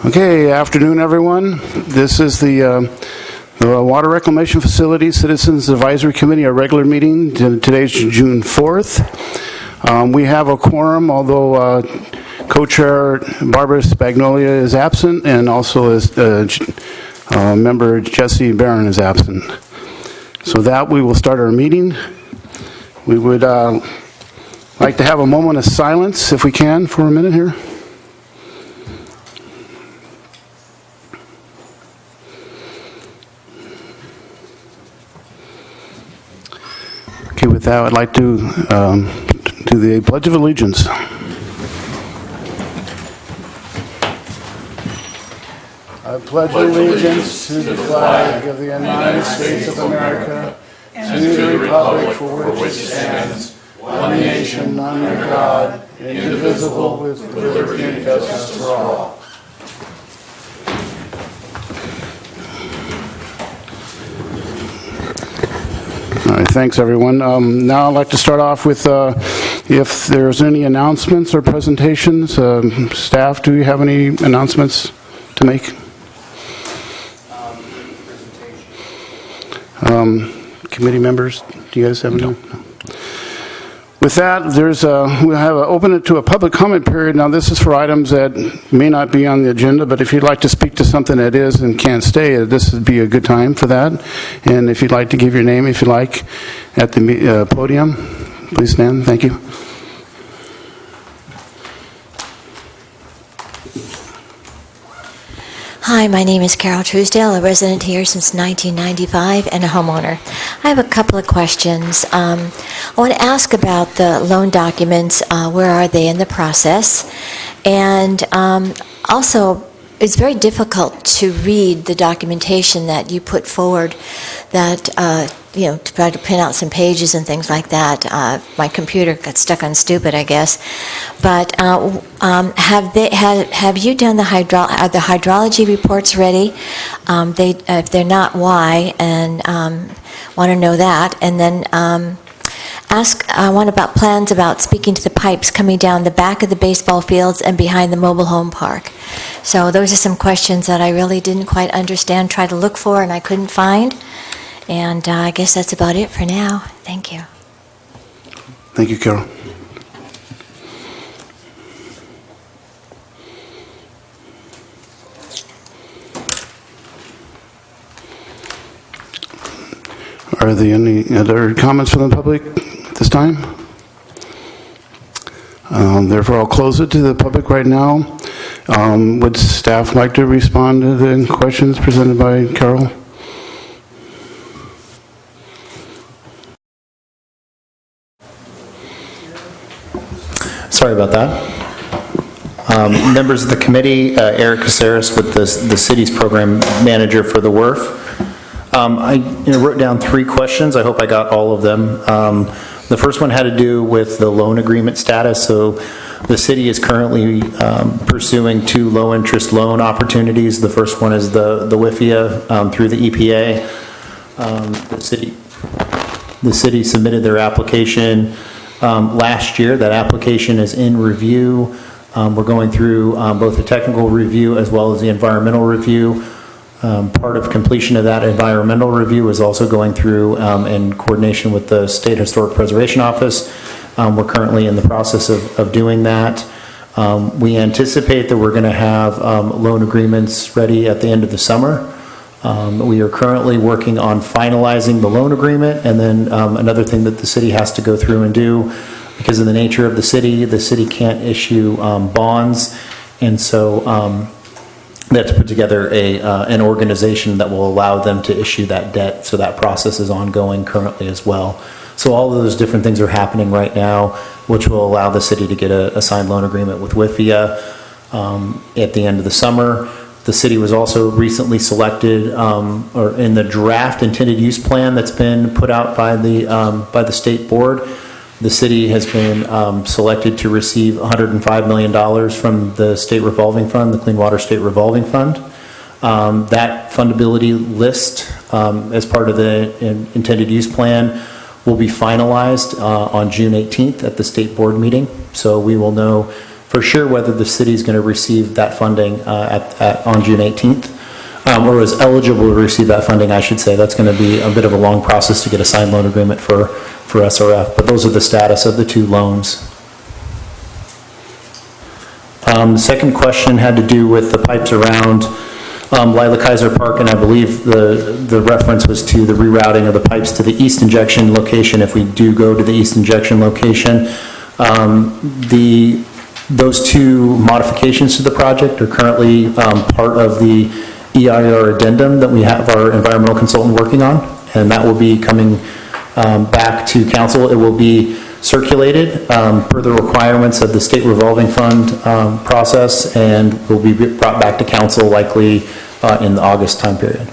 Okay, afternoon, everyone. This is the Water Reclamation Facility Citizens Advisory Committee, our regular meeting. Today's June 4th. We have a quorum, although co-chair Barbara Spagnolia is absent, and also as member Jesse Barron is absent. So that we will start our meeting. We would like to have a moment of silence, if we can, for a minute here. Okay, with that, I'd like to do the Pledge of Allegiance. I pledge allegiance to the flag of the United States of America and to the republic for which it stands, one nation under God, indivisible, with liberty and justice for all. All right, thanks, everyone. Now I'd like to start off with if there's any announcements or presentations. Staff, do you have any announcements to make? Committee members, do you guys have any? No. With that, we'll have open it to a public comment period. Now, this is for items that may not be on the agenda, but if you'd like to speak to something that is and can't stay, this would be a good time for that. And if you'd like to give your name, if you like, at the podium, please stand. Thank you. Hi, my name is Carol Truesdale, a resident here since 1995 and a homeowner. I have a couple of questions. I want to ask about the loan documents. Where are they in the process? And also, it's very difficult to read the documentation that you put forward that, to try to print out some pages and things like that. My computer got stuck on stupid, I guess. But have you done are the hydrology reports ready? If they're not, why? And want to know that. And then about plans about speaking to the pipes coming down the back of the baseball fields and behind the mobile home park. So those are some questions that I really didn't quite understand, tried to look for, and I couldn't find. And I guess that's about it for now. Thank you. Thank you, Carol. Are there any other comments from the public at this time? Therefore, I'll close it to the public right now. Would staff like to respond to the questions presented by Carol? Sorry about that. Members of the committee, Eric Caceres with the city's program manager for the WRF. I wrote down 3 questions. I hope I got all of them. The first one had to do with the loan agreement status. So the city is currently pursuing 2 low-interest loan opportunities. The first one is the WIFIA through the EPA. The city submitted their application last year. That application is in review. We're going through both the technical review as well as the environmental review. Part of completion of that environmental review is also going through in coordination with the State Historic Preservation Office. We're currently in the process of doing that. We anticipate that we're going to have loan agreements ready at the end of the summer. We are currently working on finalizing the loan agreement, and then another thing that the city has to go through and do, because of the nature of the city can't issue bonds, and so they have to put together an organization that will allow them to issue that debt. So that process is ongoing currently as well. So all of those different things are happening right now, which will allow the city to get a signed loan agreement with WIFIA at the end of the summer. The city was also recently selected, or in the draft intended use plan that's been put out by the state board. The city has been selected to receive $105 million from the state revolving fund, the Clean Water State Revolving Fund. That fundability list, as part of the intended use plan, will be finalized on June 18th at the state board meeting. So we will know for sure whether the city's going to receive that funding on June 18th, or is eligible to receive that funding, I should say. That's going to be a bit of a long process to get a signed loan agreement for SRF, but those are the status of the two loans. The second question had to do with the pipes around Lila Kaiser Park, and I believe the reference was to the rerouting of the pipes to the east injection location if we do go to the east injection location. Those two modifications to the project are currently part of the EIR addendum that we have our environmental consultant working on, and that will be coming back to council. It will be circulated per the requirements of the state revolving fund process, and will be brought back to council likely in the August time period.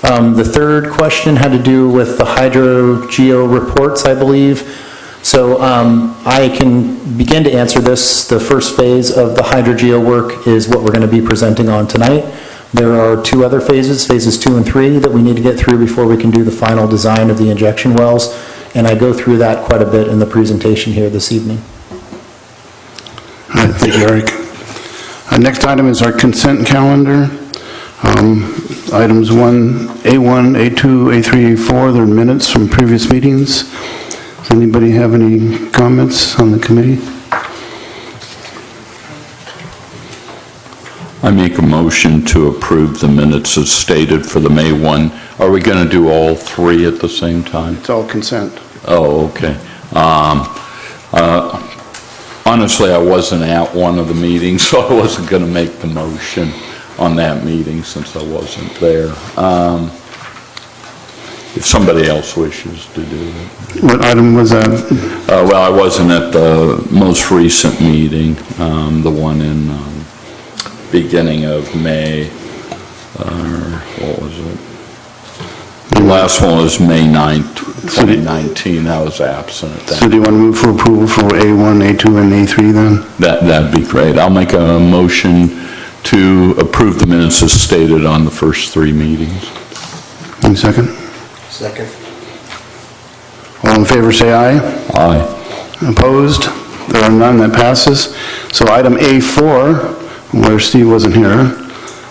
The third question had to do with the hydro-geo reports, I believe. So I can begin to answer this. The first phase of the hydro-geo work is what we're going to be presenting on tonight. There are two other phases, phases 2 and 3, that we need to get through before we can do the final design of the injection wells, and I go through that quite a bit in the presentation here this evening. All right, thank you, Eric. Next item is our consent calendar. Items A1, A2, A3, A4, they're minutes from previous meetings. Does anybody have any comments on the committee? I make a motion to approve the minutes as stated for the May 1. Are we going to do all three at the same time? It's all consent. Oh, okay. Honestly, I wasn't at one of the meetings, so I wasn't going to make the motion on that meeting since I wasn't there. If somebody else wishes to do it. What item was that? Well, I wasn't at the most recent meeting, the one in beginning of May, what was it? The last one was May 9th, 2019. I was absent at that. So do you want to move for approval for A1, A2, and A3 then? That'd be great. I'll make a motion to approve the minutes as stated on the first three meetings. Any second? Second. All in favor, say aye. Aye. Opposed? There are none, that passes. So item A4, where Steve wasn't here,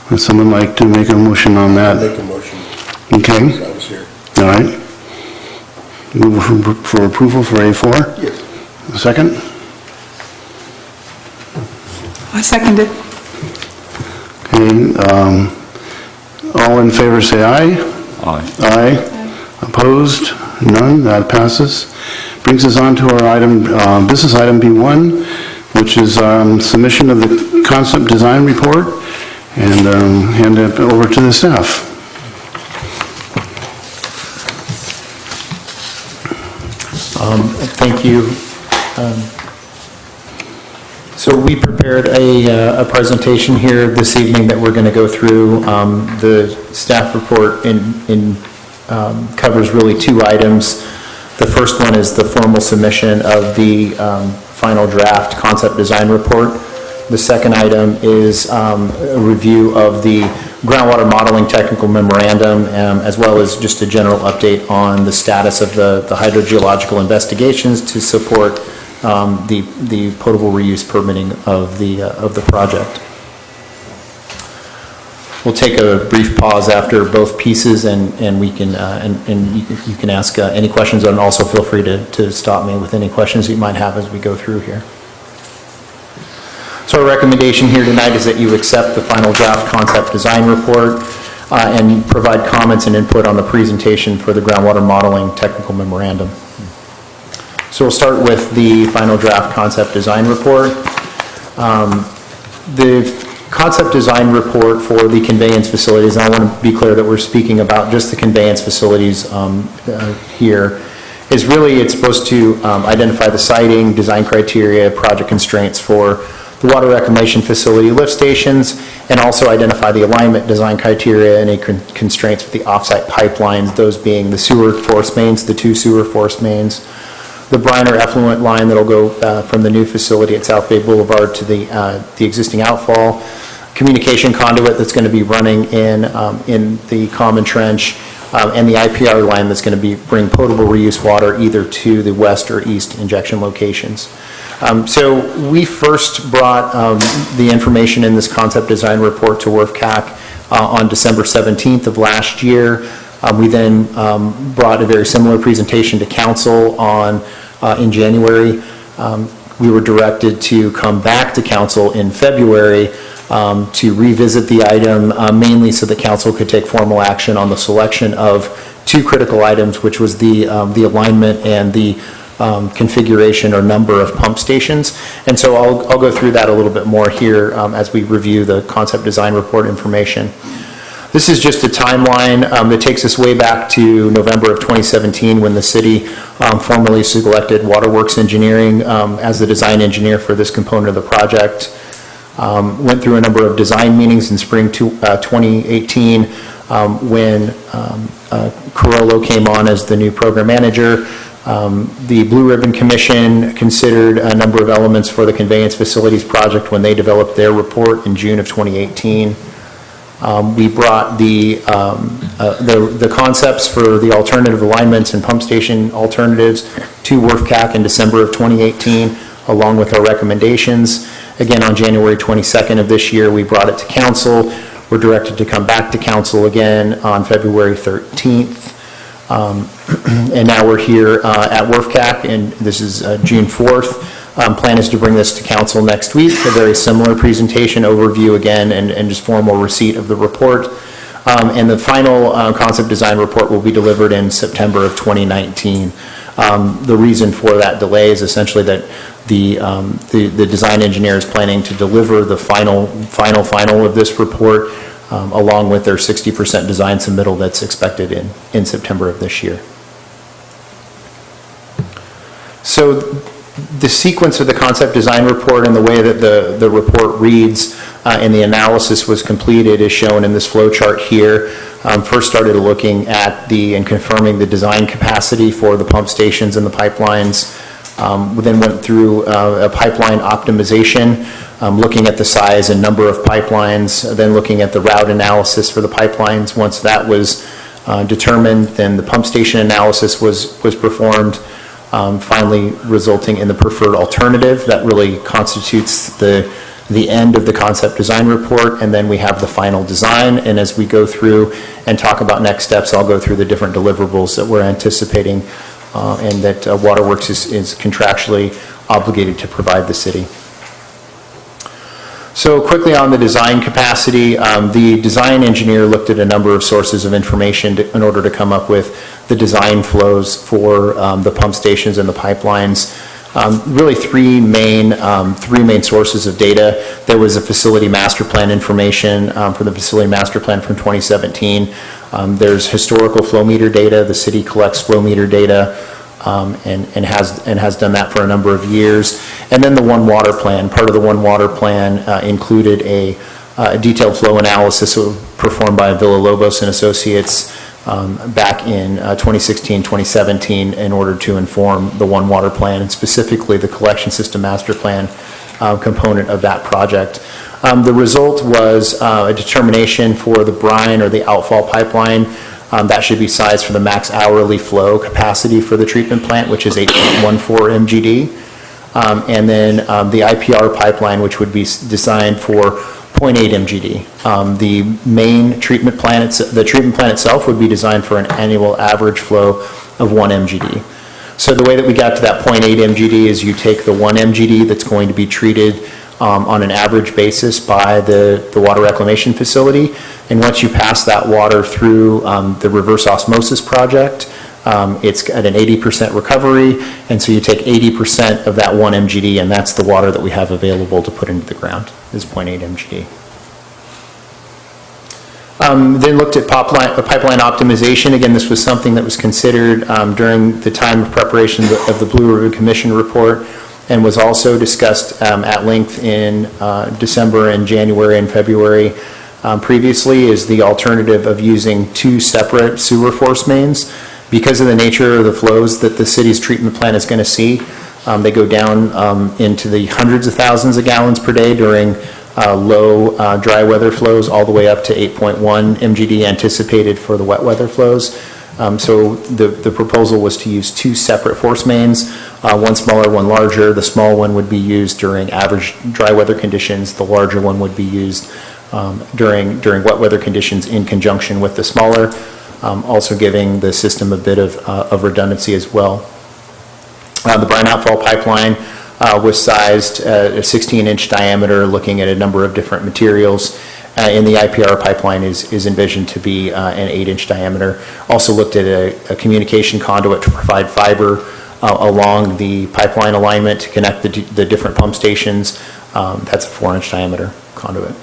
would someone like to make a motion on that? Make a motion. Okay, I was here. all right. Move for approval for A4? Yes. A second? I second it. Okay, all in favor say aye. Aye. Aye. Opposed? None, that passes. Brings us on to our item, business item B1, which is submission of the concept design report, and hand it over to the staff. Thank you. So we prepared a presentation here this evening that we're going to go through. The staff report covers really two items. The first one is the formal submission of the final draft concept design report. The second item is a review of the groundwater modeling technical memorandum, as well as just a general update on the status of the hydrogeological investigations to support the potable reuse permitting of the project. We'll take a brief pause after both pieces, and we can you can ask any questions, and also feel free to stop me with any questions you might have as we go through here. So our recommendation here tonight is that you accept the final draft concept design report and provide comments and input on the presentation for the groundwater modeling technical memorandum. So we'll start with the final draft concept design report. The concept design report for the conveyance facilities, and I want to be clear that we're speaking about just the conveyance facilities here, is really, it's supposed to identify the siting, design criteria, project constraints for the water reclamation facility lift stations, and also identify the alignment design criteria and any constraints with the offsite pipelines, those being the sewer force mains, the two sewer force mains, the briner effluent line that'll go from the new facility at South Bay Boulevard to the existing outfall, communication conduit that's going to be running in the common trench, and the IPR line that's going to bring potable reuse water either to the west or east injection locations. So we first brought the information in this concept design report to WRF-CAC on December 17th of last year. We then brought a very similar presentation to council in January. We were directed to come back to council in February to revisit the item, mainly so that council could take formal action on the selection of two critical items, which was the alignment and the configuration or number of pump stations. And so I'll go through that a little bit more here as we review the concept design report information. This is just a timeline that takes us way back to November of 2017 when the city formally selected Waterworks Engineering as the design engineer for this component of the project. Went through a number of design meetings in spring 2018 when Carollo came on as the new program manager. The Blue Ribbon Commission considered a number of elements for the conveyance facilities project when they developed their report in June of 2018. We brought the concepts for the alternative alignments and pump station alternatives to WRF-CAC in December of 2018, along with our recommendations. Again, on January 22nd of this year, we brought it to council. We're directed to come back to council again on February 13th. And now we're here at WRF-CAC, and this is June 4th. Plan is to bring this to council next week, a very similar presentation, overview again, and just formal receipt of the report. And the final concept design report will be delivered in September of 2019. The reason for that delay is essentially that the design engineer is planning to deliver the final of this report along with their 60% design submittal that's expected in September of this year. So the sequence of the concept design report and the way that the report reads and the analysis was completed is shown in this flow chart here. First started looking at and confirming the design capacity for the pump stations and the pipelines. We then went through a pipeline optimization, looking at the size and number of pipelines, then looking at the route analysis for the pipelines. Once that was determined, then the pump station analysis was performed, finally resulting in the preferred alternative. That really constitutes the end of the concept design report, and then we have the final design. And as we go through and talk about next steps, I'll go through the different deliverables that we're anticipating and that Waterworks is contractually obligated to provide the city. So quickly on the design capacity, the design engineer looked at a number of sources of information in order to come up with the design flows for the pump stations and the pipelines. Really three main sources of data. There was a facility master plan information for the facility master plan from 2017. There's historical flow meter data. The city collects flow meter data and has done that for a number of years. And then the One Water Plan. Part of the One Water Plan included a detailed flow analysis performed by Villalobos and Associates back in 2016, 2017 in order to inform the One Water Plan and specifically the collection system master plan component of that project. The result was a determination for the brine or the outfall pipeline that should be sized for the max hourly flow capacity for the treatment plant, which is 8.14 MGD. And then the IPR pipeline, which would be designed for 0.8 MGD. The main treatment plant, the treatment plant itself would be designed for an annual average flow of 1 MGD. So the way that we got to that 0.8 MGD is you take the 1 MGD that's going to be treated on an average basis by the water reclamation facility, and once you pass that water through the reverse osmosis project, it's at an 80% recovery, and so you take 80% of that 1 MGD, and that's the water that we have available to put into the ground, is 0.8 MGD. Then looked at pipeline optimization. Again, this was something that was considered during the time of preparation of the Blue Ribbon Commission report, and was also discussed at length in December and January and February. Previously is the alternative of using two separate sewer force mains. Because of the nature of the flows that the city's treatment plant is going to see, they go down into the hundreds of thousands of gallons per day during low dry weather flows, all the way up to 8.1 MGD anticipated for the wet weather flows. So the proposal was to use two separate force mains, one smaller, one larger. The small one would be used during average dry weather conditions. The larger one would be used during wet weather conditions in conjunction with the smaller, also giving the system a bit of redundancy as well. The brine outfall pipeline was sized at a 16-inch diameter, looking at a number of different materials. And the IPR pipeline is envisioned to be an 8-inch diameter. Also looked at a communication conduit to provide fiber along the pipeline alignment to connect the different pump stations. That's a 4-inch diameter conduit.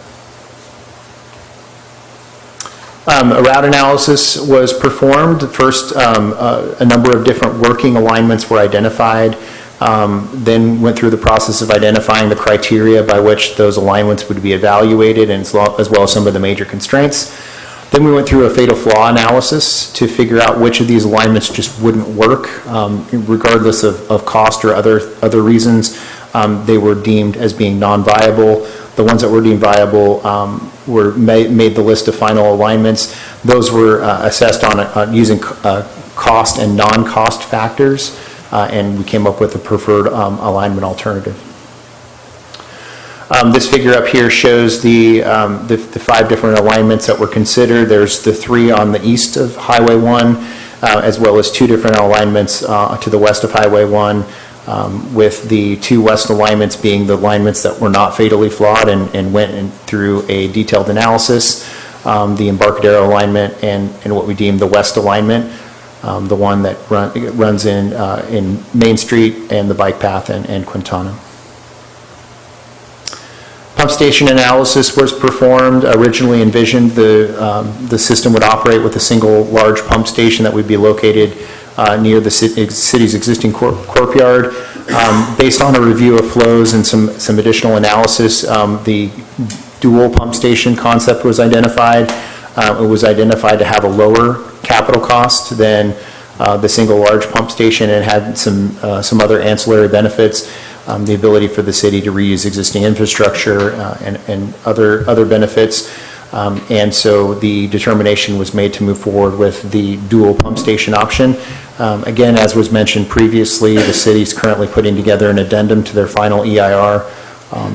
A route analysis was performed. First, a number of different working alignments were identified. Then went through the process of identifying the criteria by which those alignments would be evaluated, and as well as some of the major constraints. Then we went through a fatal flaw analysis to figure out which of these alignments just wouldn't work, regardless of cost or other reasons. They were deemed as being non-viable. The ones that were deemed viable made the list of final alignments. Those were assessed on using cost and non-cost factors, and we came up with a preferred alignment alternative. This figure up here shows the 5 different alignments that were considered. There's the 3 on the east of Highway 1, as well as 2 different alignments to the west of Highway 1, with the 2 west alignments being the alignments that were not fatally flawed and went through a detailed analysis. The Embarcadero alignment and what we deemed the west alignment, the one that runs in Main Street and the bike path and Quintana. Pump station analysis was performed. Originally envisioned the system would operate with a single large pump station that would be located near the city's existing courtyard. Based on a review of flows and some additional analysis, the dual pump station concept was identified. It was identified to have a lower capital cost than the single large pump station, and had some other ancillary benefits, the ability for the city to reuse existing infrastructure and other benefits. And so the determination was made to move forward with the dual pump station option. Again, as was mentioned previously, the city's currently putting together an addendum to their final EIR.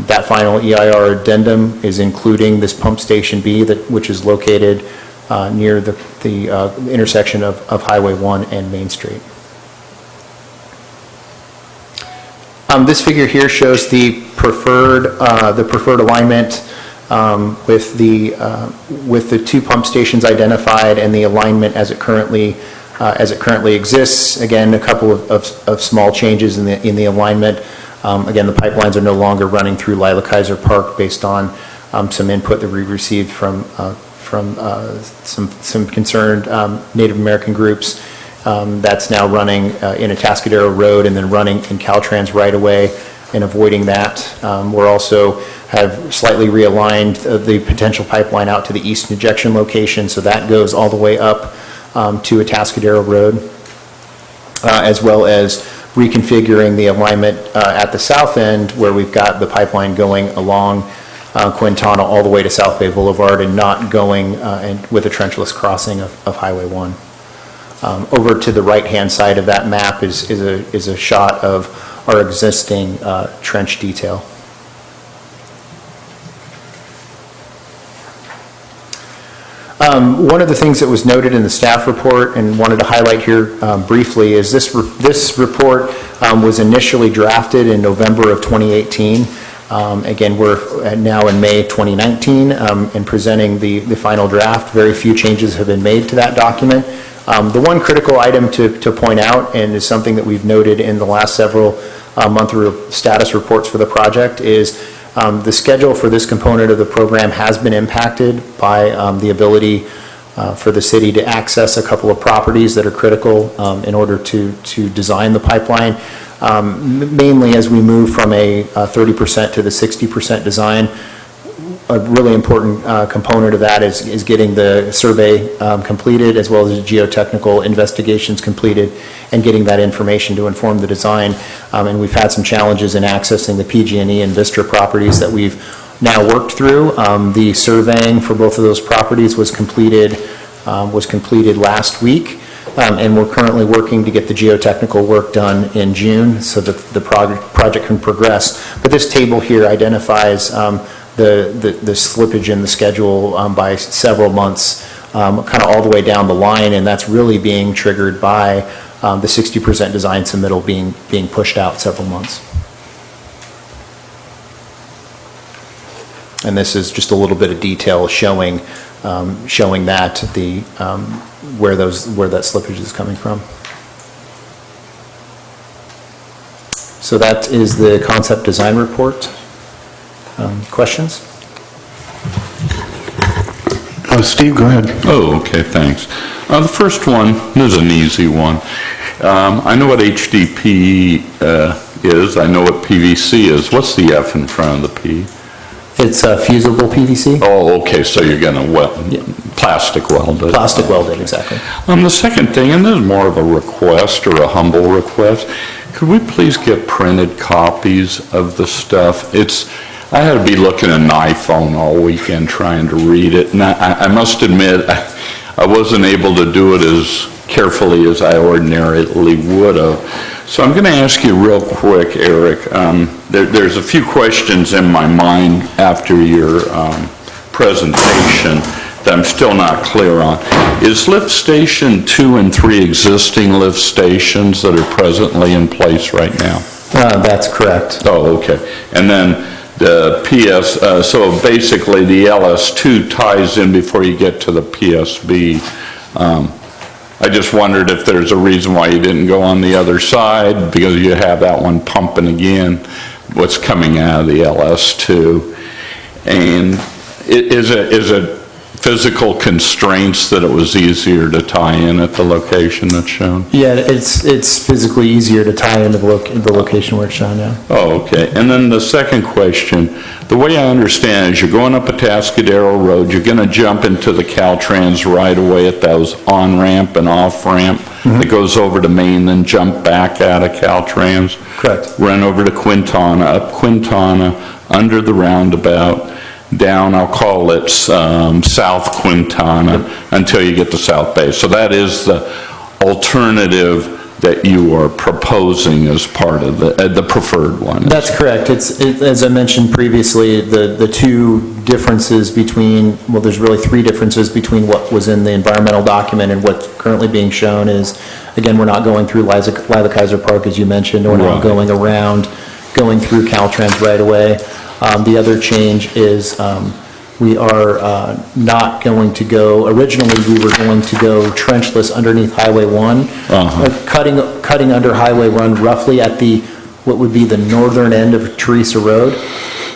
That final EIR addendum is including this pump station B, which is located near the intersection of Highway 1 and Main Street. This figure here shows the preferred alignment with the 2 pump stations identified and the alignment as it currently exists. Again, a couple of small changes in the alignment. Again, the pipelines are no longer running through Lila Kaiser Park based on some input that we received from some concerned Native American groups. That's now running in Atascadero Road and then running in Caltrans right away, and avoiding that. We're also have slightly realigned the potential pipeline out to the east injection location, so that goes all the way up to Atascadero Road, as well as reconfiguring the alignment at the south end, where we've got the pipeline going along Quintana all the way to South Bay Boulevard, and not going with a trenchless crossing of Highway 1. Over to the right-hand side of that map is a shot of our existing trench detail. One of the things that was noted in the staff report and wanted to highlight here briefly is this report was initially drafted in November of 2018. Again, we're now in May 2019 and presenting the final draft. Very few changes have been made to that document. The one critical item to point out, and is something that we've noted in the last several monthly status reports for the project, is the schedule for this component of the program has been impacted by the ability for the city to access a couple of properties that are critical in order to design the pipeline. Mainly as we move from a 30% to the 60% design. A really important component of that is getting the survey completed, as well as the geotechnical investigations completed, and getting that information to inform the design. And we've had some challenges in accessing the PG&E and Vistra properties that we've now worked through. The surveying for both of those properties was completed last week. and we're currently working to get the geotechnical work done in June so that the project can progress. But this table here identifies the slippage in the schedule by several months, kind of all the way down the line, and that's really being triggered by the 60% design submittal being pushed out several months. And this is just a little bit of detail showing that where that slippage is coming from. So that is the concept design report. Questions? Steve, go ahead. Oh, okay, thanks. The first one, this is an easy one. I know what HDPE is. I know what PVC is. What's the F in front of the P? It's fusible PVC. Oh, okay, so you're going to plastic weld it. Plastic welded, exactly. The second thing, and this is more of a request or a humble request, could we please get printed copies of the stuff? I had to be looking at an iPhone all weekend trying to read it, and I must admit, I wasn't able to do it as carefully as I ordinarily would have. So I'm going to ask you real quick, Eric, there's a few questions in my mind after your presentation that I'm still not clear on. Is lift station 2 and 3 existing lift stations that are presently in place right now? That's correct. Oh, okay. And then the PS, so basically the LS2 ties in before you get to the PSB. I just wondered if there's a reason why you didn't go on the other side, because you have that one pumping again, what's coming out of the LS2. And is it physical constraints that it was easier to tie in at the location that's shown? Yeah, it's physically easier to tie into the location where it's shown now. Oh, okay. And then the second question, the way I understand is you're going up Atascadero Road, you're going to jump into the Caltrans right away at those on-ramp and off-ramp that goes over to Main, then jump back out of Caltrans. Correct. Run over to Quintana, up Quintana, under the roundabout, down, I'll call it South Quintana, until you get to South Bay. So that is the alternative that you are proposing as part of the preferred one. That's correct. As I mentioned previously, the two differences between, well, there's really three differences between what was in the environmental document and what's currently being shown is, again, we're not going through Lila Kaiser Park, as you mentioned, or not going around, going through Caltrans right away. The other change is we are not going to go, originally we were going to go trenchless underneath Highway 1, cutting under Highway 1 roughly at what would be the northern end of Teresa Road.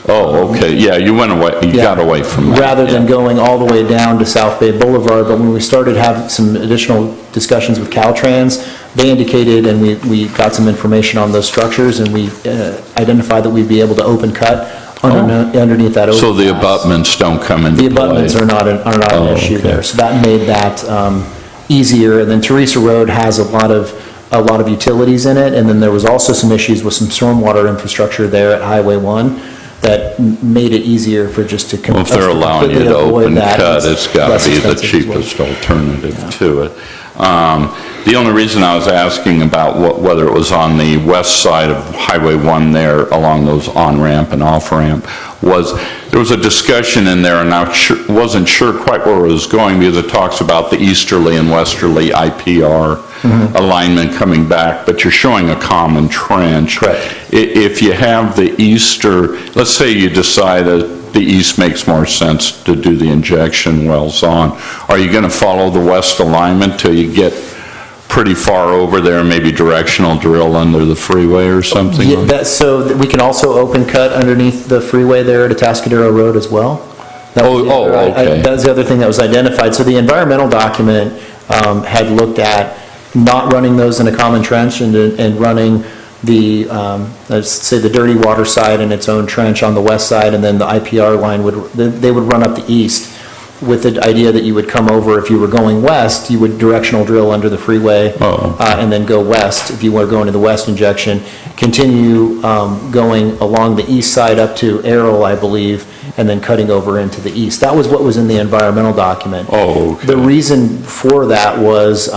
Oh, okay, yeah, you went away, you got away from that. Rather than going all the way down to South Bay Boulevard, but when we started having some additional discussions with Caltrans, they indicated, and we got some information on those structures, and we identified that we'd be able to open cut underneath that overpass. So the abutments don't come into play? The abutments are not an issue there, so that made that easier. And then Teresa Road has a lot of utilities in it, and then there was also some issues with some stormwater infrastructure there at Highway 1 that made it easier for just to well, if they're allowing you to open cut, it's got to be the cheapest alternative to it. The only reason I was asking about whether it was on the west side of Highway 1 there along those on-ramp and off-ramp was there was a discussion in there, and I wasn't sure quite where it was going because it talks about the easterly and westerly IPR alignment coming back, but you're showing a common trench. Correct. If you have the easter, let's say you decide that the east makes more sense to do the injection wells on, are you going to follow the west alignment till you get pretty far over there, maybe directional drill under the freeway or something? Yeah, so we can also open cut underneath the freeway there at Atascadero Road as well. Okay. That was the other thing that was identified. So the environmental document had looked at not running those in a common trench and running the, let's say the dirty water side in its own trench on the west side, and then the IPR line they would run up the east, with the idea that you would come over, if you were going west, you would directional drill under the freeway and then go west if you were going to the west injection, continue going along the east side up to Errol, I believe, and then cutting over into the east. That was what was in the environmental document. Oh, okay. The reason for that was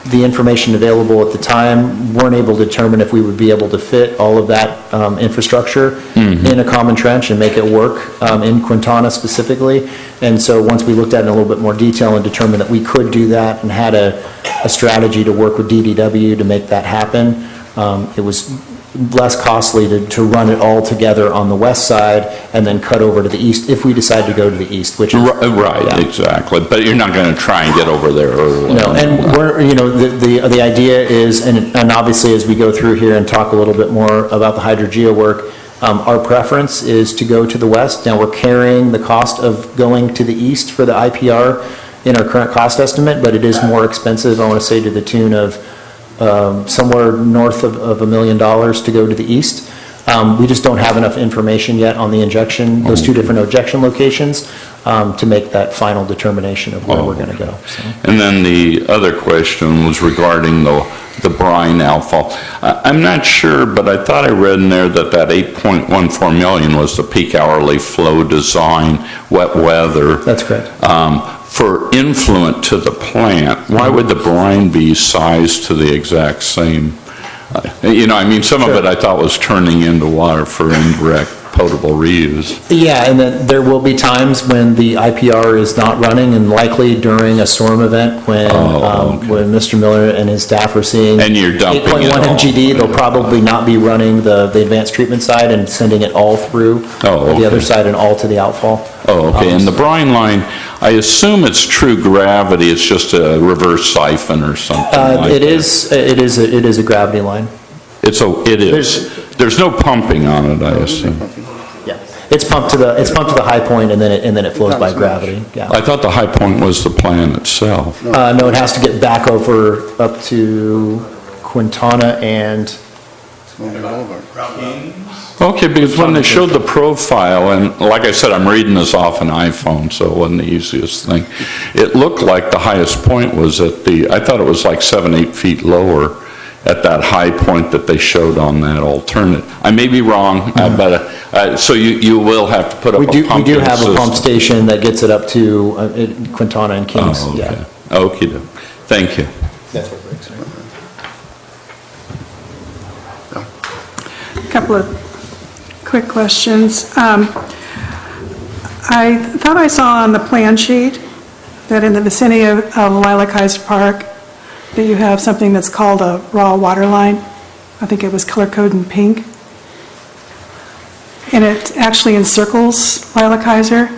the information available at the time, weren't able to determine if we would be able to fit all of that infrastructure in a common trench and make it work in Quintana specifically. And so once we looked at it in a little bit more detail and determined that we could do that and had a strategy to work with DDW to make that happen, it was less costly to run it all together on the west side and then cut over to the east if we decide to go to the east, which is... Right, yeah. Exactly. But you're not going to try and get over there early. No, and we're, the idea is, and obviously as we go through here and talk a little bit more about the hydrogeo work, our preference is to go to the west. Now, we're carrying the cost of going to the east for the IPR in our current cost estimate, but it is more expensive, I want to say to the tune of somewhere north of $1 million to go to the east. We just don't have enough information yet on the injection, those two different injection locations, to make that final determination of where we're going to go. So. And then the other question was regarding the brine outfall. I'm not sure, but I thought I read in there that 8.14 million was the peak hourly flow design, wet weather. That's correct. For influent to the plant, why would the brine be sized to the exact same? Some of it I thought was turning into water for indirect potable reuse. Yeah, and then there will be times when the IPR is not running, and likely during a storm event when when Mr. Miller and his staff are seeing And you're dumping 8.1 it all. MGD, they'll probably not be running the advanced treatment side and sending it all through the other side and all to the outfall. Oh, okay. And the brine line, I assume it's true gravity, it's just a reverse siphon or something like It that. is a gravity line. It is. There's no pumping on it, I assume. Yeah, it's pumped to the high point and then it flows by gravity. Yeah. I thought the high point was the plant itself. No, it has to get back over up to Quintana and. Okay, because when they showed the profile, and like I said, I'm reading this off an iPhone, so it wasn't the easiest thing. It looked like the highest point was I thought it was like 7-8 feet lower at that high point that they showed on that alternate. I may be wrong, but, so you will have to put up a pumping system. We do have a pump station that gets it up to Quintana and Kings. Oh, okay. Yeah. Okay, thank you. That's what Rick's saying. A couple of quick questions. I thought I saw on the plan sheet that in the vicinity of Lilac Park, that you have something that's called a raw water line. I think it was color coded in pink. And it actually encircles Lilac-Heiser.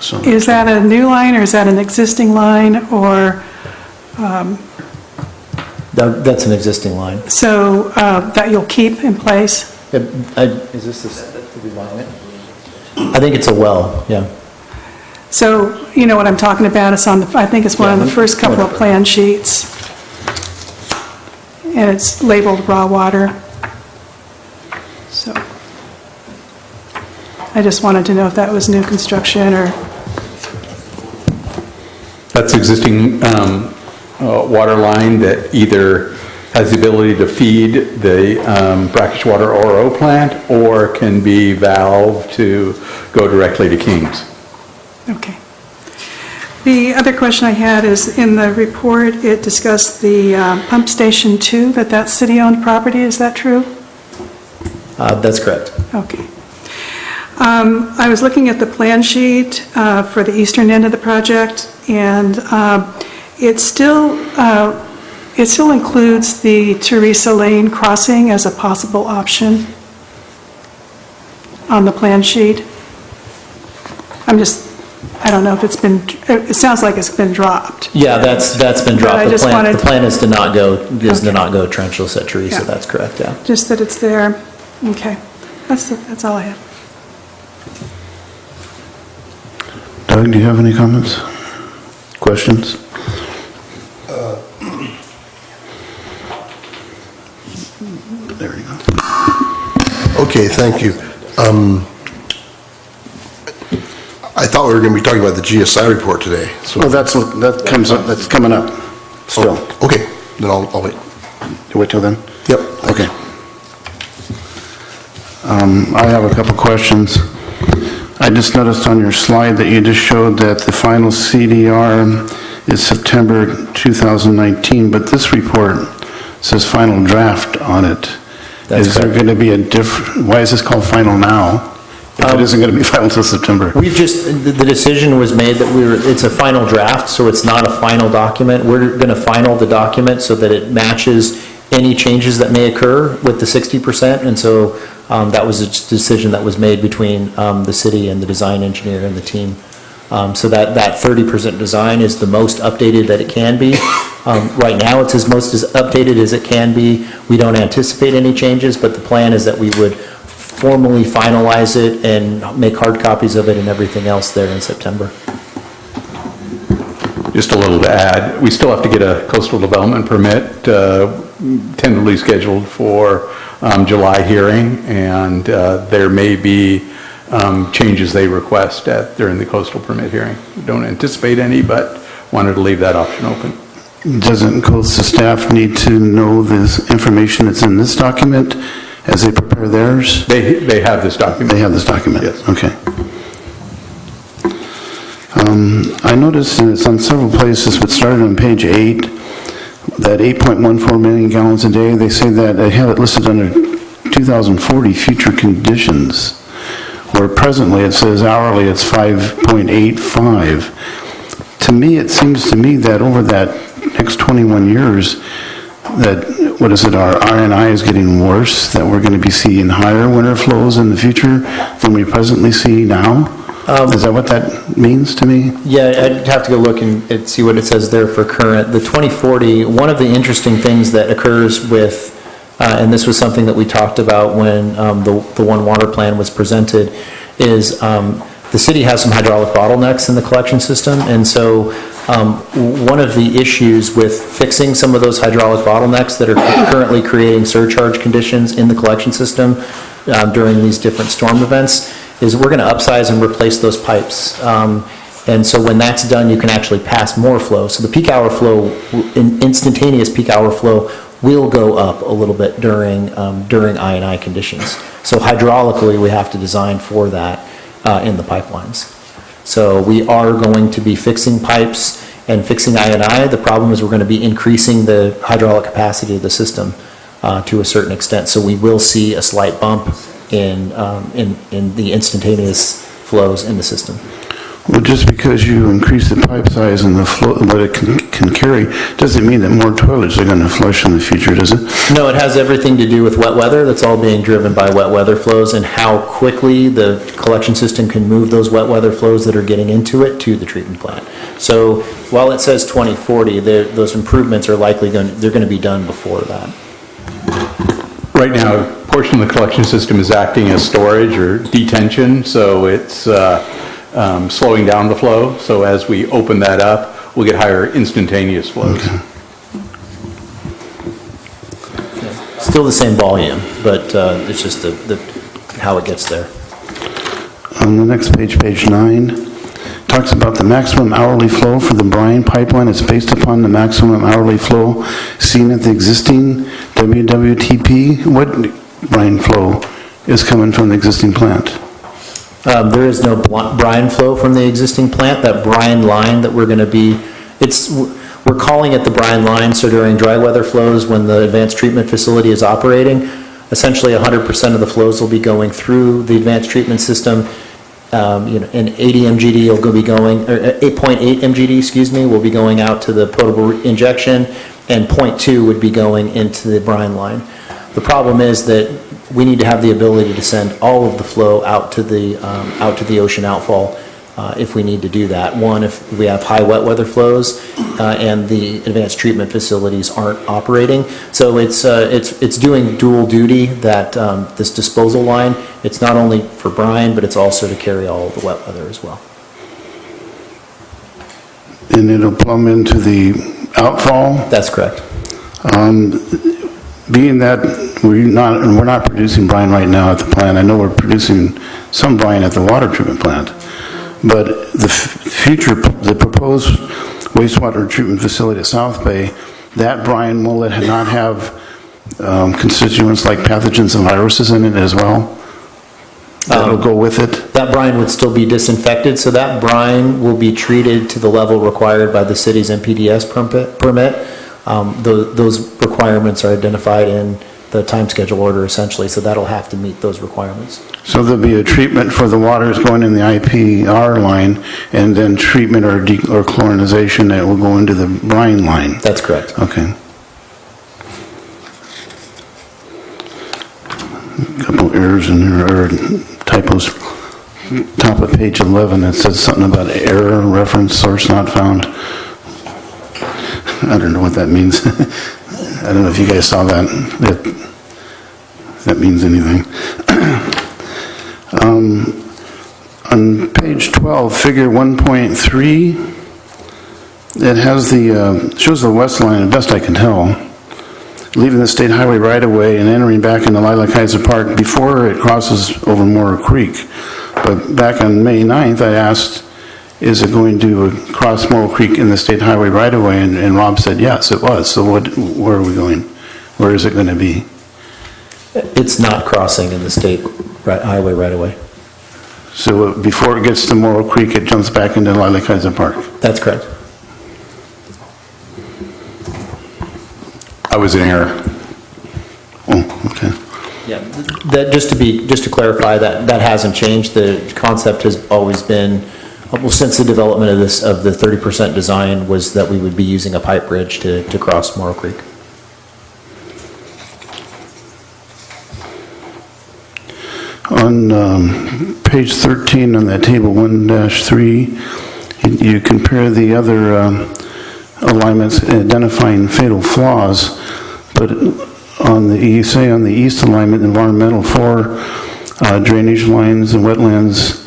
So Is that a new line, or is that an existing line, or That's an existing line. so that you'll keep in place? Is this the line? I think it's a well, yeah. So, you know what I'm talking about, it's on I think it's one of the first couple of plan sheets. And it's labeled raw water. So, I just wanted to know if that was new construction or, That's existing water line that either has the ability to feed the brackish water RO plant or can be valved to go directly to Kings. okay. The other question I had is, in the report, it discussed the pump station 2, that's city-owned property, is that true? That's correct. Okay. I was looking at the plan sheet for the eastern end of the project, and it still includes the Teresa Lane crossing as a possible option on the plan sheet. I don't know if it sounds like it's been dropped. Yeah, that's been But I dropped. just wanted- The plan is to not go Okay. trenchless at Teresa, Yeah. that's correct, yeah. Just that it's there. Okay. That's all I have. Doug, do you have any comments? Questions? There you go. Okay, thank you. I thought we were going to be talking about the GSI report today, so... Well, that's coming up still. Okay, then I'll wait. You wait till then? Yep. Okay. I have a couple questions. I just noticed on your slide that you just showed that the final CDR is September 2019, but this report says final draft on it. That's Is there correct. going to be a why is this called final now? If it isn't going to be final until September? We've just, the decision was made that it's a final draft, so it's not a final document. We're going to final the document so that it matches any changes that may occur with the 60%, and so that was a decision that was made between the city and the design engineer and the team. So that 30% design is the most updated that it can be. Right now, it's as most as updated as it can be. We don't anticipate any changes, but the plan is that we would formally finalize it and make hard copies of it and everything else there in September. Just a little to add, we still have to get a coastal development permit, tentatively scheduled for July hearing, and there may be changes they request during the coastal permit hearing. We don't anticipate any, but wanted to leave that option open. Doesn't coastal staff need to know this information that's in this document as they prepare theirs? They have this document. They have this document? Yes. Okay. I noticed it's on several places, but started on page 8, that 8.14 million gallons a day, they say that they have it listed under 2040 future conditions, where presently it says hourly it's 5.85. To me, it seems to me that over that next 21 years, that, our RNI is getting worse, that we're going to be seeing higher winter flows in the future than we presently see now? Is that what that means to me? Yeah, I'd have to go look and see what it says there for current. The 2040, one of the interesting things that occurs with, and this was something that we talked about when the One Water Plan was presented, is the city has some hydraulic bottlenecks in the collection system, and so one of the issues with fixing some of those hydraulic bottlenecks that are currently creating surcharge conditions in the collection system during these different storm events is we're going to upsize and replace those pipes. And so when that's done, you can actually pass more flow. So the peak hour flow, instantaneous peak hour flow, will go up a little bit during I&I conditions. So hydraulically, we have to design for that in the pipelines. So we are going to be fixing pipes and fixing I&I. The problem is we're going to be increasing the hydraulic capacity of the system to a certain extent. So we will see a slight bump in the instantaneous flows in the system. Well, just because you increase the pipe size and the flow, what it can carry, doesn't mean that more toilets are going to flush in the future, does it? No, it has everything to do with wet weather. That's all being driven by wet weather flows and how quickly the collection system can move those wet weather flows that are getting into it to the treatment plant. So while it says 2040, those improvements are likely going to be done before that. Right now, a portion of the collection system is acting as storage or detention, so it's slowing down the flow. So as we open that up, we'll get higher instantaneous flows. Okay. Still the same volume, but it's just how it gets there. On the next page, page 9, talks about the maximum hourly flow for the brine pipeline. It's based upon the maximum hourly flow seen at the existing WWTP. What brine flow is coming from the existing plant? There is no brine flow from the existing plant. That brine line that we're going to be, we're calling it the brine line, so during dry weather flows when the advanced treatment facility is operating, essentially 100% of the flows will be going through the advanced treatment system. And 80 MGD will be going, or 8.8 MGD, excuse me, will be going out to the potable injection, and 0.2 would be going into the brine line. The problem is that we need to have the ability to send all of the flow out to the ocean outfall if we need to do that. One, if we have high wet weather flows and the advanced treatment facilities aren't operating. So it's doing dual duty, that this disposal line. It's not only for brine, but it's also to carry all of the wet weather as well. And it'll plumb into the outfall? That's correct. Being that we're not producing brine right now at the plant, I know we're producing some brine at the water treatment plant, but the proposed wastewater treatment facility at South Bay, that brine, will it not have constituents like pathogens and viruses in it as well? that'll go with it? That brine would still be disinfected, so that brine will be treated to the level required by the city's MPDS permit. Those requirements are identified in the time schedule order essentially, so that'll have to meet those requirements. So there'll be a treatment for the waters going in the IPR line, and then treatment or chlorinization that will go into the brine line? That's correct. Okay. Couple errors in there, or typos. Top of page 11, it says something about error, reference, source not found. I don't know what that means. I don't know if you guys saw that, if that means anything. On page 12, figure 1.3, it has shows the west line, best I can tell, leaving the state highway right away and entering back into Lilac-Heiser Park before it crosses over Morrow Creek. But back on May 9th, I asked, is it going to cross Morrow Creek in the state highway right away? And Rob said, yes, it was. So where are we going? Where is it going to be? It's not crossing in the state highway right away. So before it gets to Morrow Creek, it jumps back into Lilac-Heiser Park? That's correct. I was in error. Oh, okay. Yeah, that, just to clarify, that hasn't changed. The concept has always been, well, since the development of the 30% design, was that we would be using a pipe bridge to cross Morrow Creek. On page 13 on that table 1-3, you compare the other alignments identifying fatal flaws, but you say on the east alignment, environmental for drainage lines and wetlands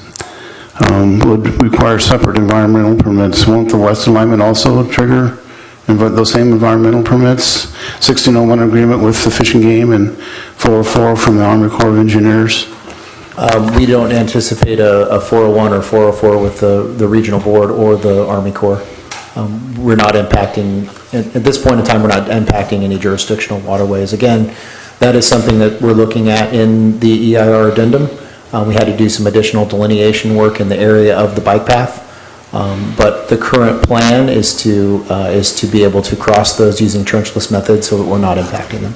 would require separate environmental permits. Won't the west alignment also trigger those same environmental permits? 1601 agreement with the Fish and Game and 404 from the Army Corps of Engineers. We don't anticipate a 401 or 404 with the regional board or the Army Corps. We're not impacting, at this point in time, we're not impacting any jurisdictional waterways. Again, that is something that we're looking at in the EIR addendum. We had to do some additional delineation work in the area of the bike path, but the current plan is to be able to cross those using trenchless methods so that we're not impacting them.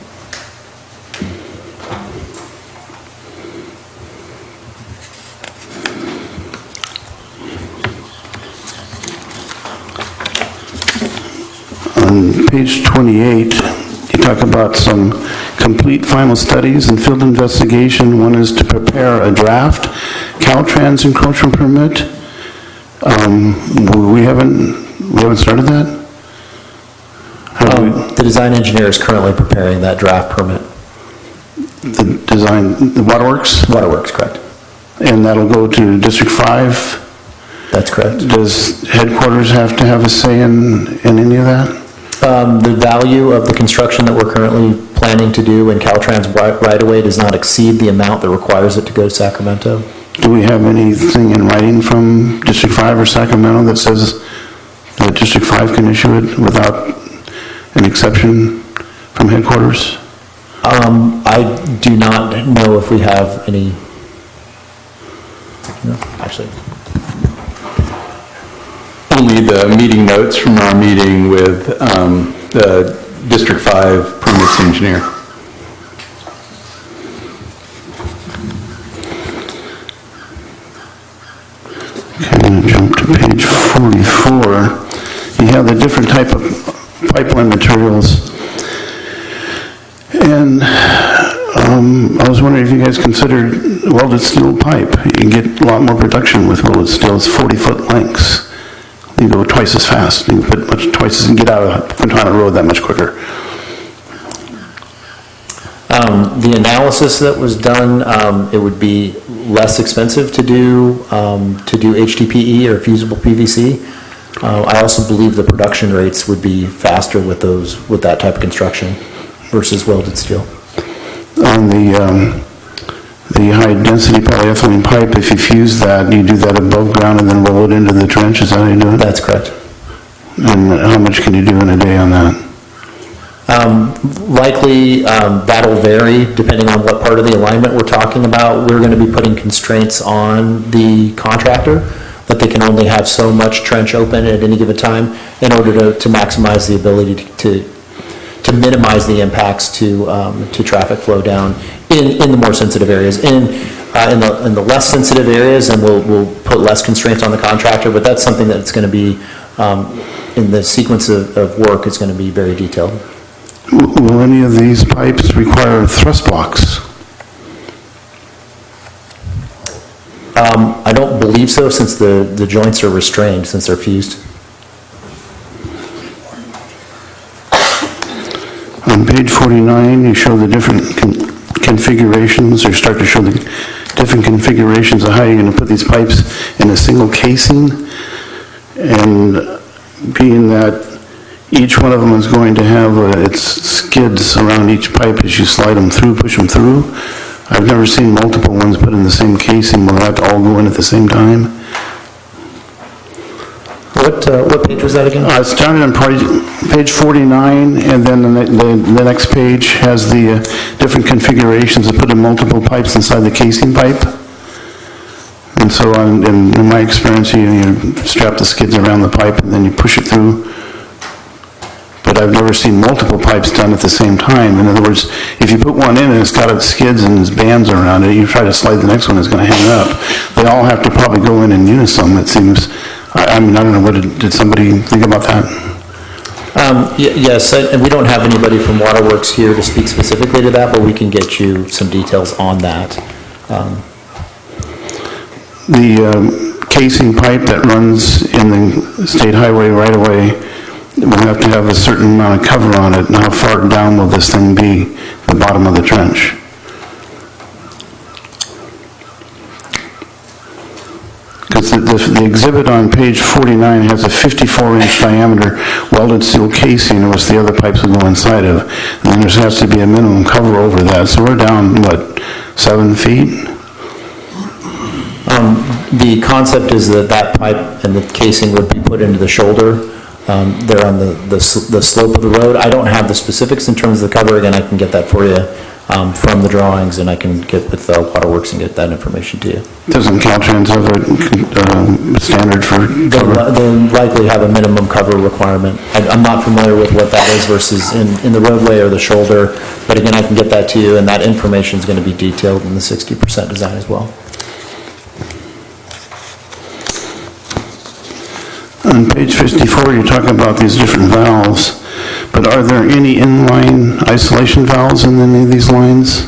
On page 28, you talk about some complete final studies and field investigation. One is to prepare a draft Caltrans encroachment permit. We haven't started that? The design engineer is currently preparing that draft permit. The Waterworks? Waterworks, correct. And that'll go to District 5? That's correct. Does headquarters have to have a say in any of that? The value of the construction that we're currently planning to do in Caltrans right-of-way does not exceed the amount that requires it to go to Sacramento. Do we have anything in writing from District 5 or Sacramento that says that District 5 can issue it without an exception from headquarters? I do not know if we have any, no, actually. Only the meeting notes from our meeting with the District 5 permits engineer. Okay, I'm going to jump to page 44. You have the different type of pipeline materials. And I was wondering if you guys considered welded steel pipe. You can get a lot more production with welded steel. It's 40-foot lengths. You go twice as fast. You can put twice as and get out of Quintana Road that much quicker. The analysis that was done, it would be less expensive to do HDPE or fusible PVC. I also believe the production rates would be faster with that type of construction versus welded steel. On the high-density polyethylene pipe, if you fuse that, you do that above ground and then roll it into the trench, is that how you do it? That's correct. And how much can you do in a day on that? Likely, that'll vary depending on what part of the alignment we're talking about. We're going to be putting constraints on the contractor that they can only have so much trench open at any given time in order to maximize the ability to minimize the impacts to traffic flow down in the more sensitive areas. In the less sensitive areas, and we'll put less constraints on the contractor, but that's something that's going to be, in the sequence of work, it's going to be very detailed. Will any of these pipes require thrust blocks? I don't believe so, since the joints are restrained, since they're fused. On page 49, you show the different configurations, or start to show the different configurations of how you're going to put these pipes in a single casing. And being that each one of them is going to have its skids around each pipe as you slide them through, push them through. I've never seen multiple ones put in the same casing. Will that all go in at the same time? What page was that again? It started on page 49, and then the next page has the different configurations of putting multiple pipes inside the casing pipe. And so in my experience, you strap the skids around the pipe and then you push it through. But I've never seen multiple pipes done at the same time. In other words, if you put one in and it's got its skids and its bands around it, you try to slide the next one, it's going to hang up. They all have to probably go in unison, it seems. I mean, I don't know, did somebody think about that? Yes, and we don't have anybody from Waterworks here to speak specifically to that, but we can get you some details on that. The casing pipe that runs in the state highway right away will have to have a certain amount of cover on it. And how far down will this thing be, the bottom of the trench? Because the exhibit on page 49 has a 54-inch diameter welded steel casing, which the other pipes will go inside of. And then there has to be a minimum cover over that. So we're down, what, 7 feet? The concept is that pipe and the casing would be put into the shoulder. They're on the slope of the road. I don't have the specifics in terms of the cover. Again, I can get that for you from the drawings, and I can get with Waterworks and get that information to you. Doesn't Caltrans have a standard for cover? They'll likely have a minimum cover requirement. I'm not familiar with what that is versus in the roadway or the shoulder, but again, I can get that to you, and that information is going to be detailed in the 60% design as well. On page 54, you're talking about these different valves, but are there any inline isolation valves in any of these lines?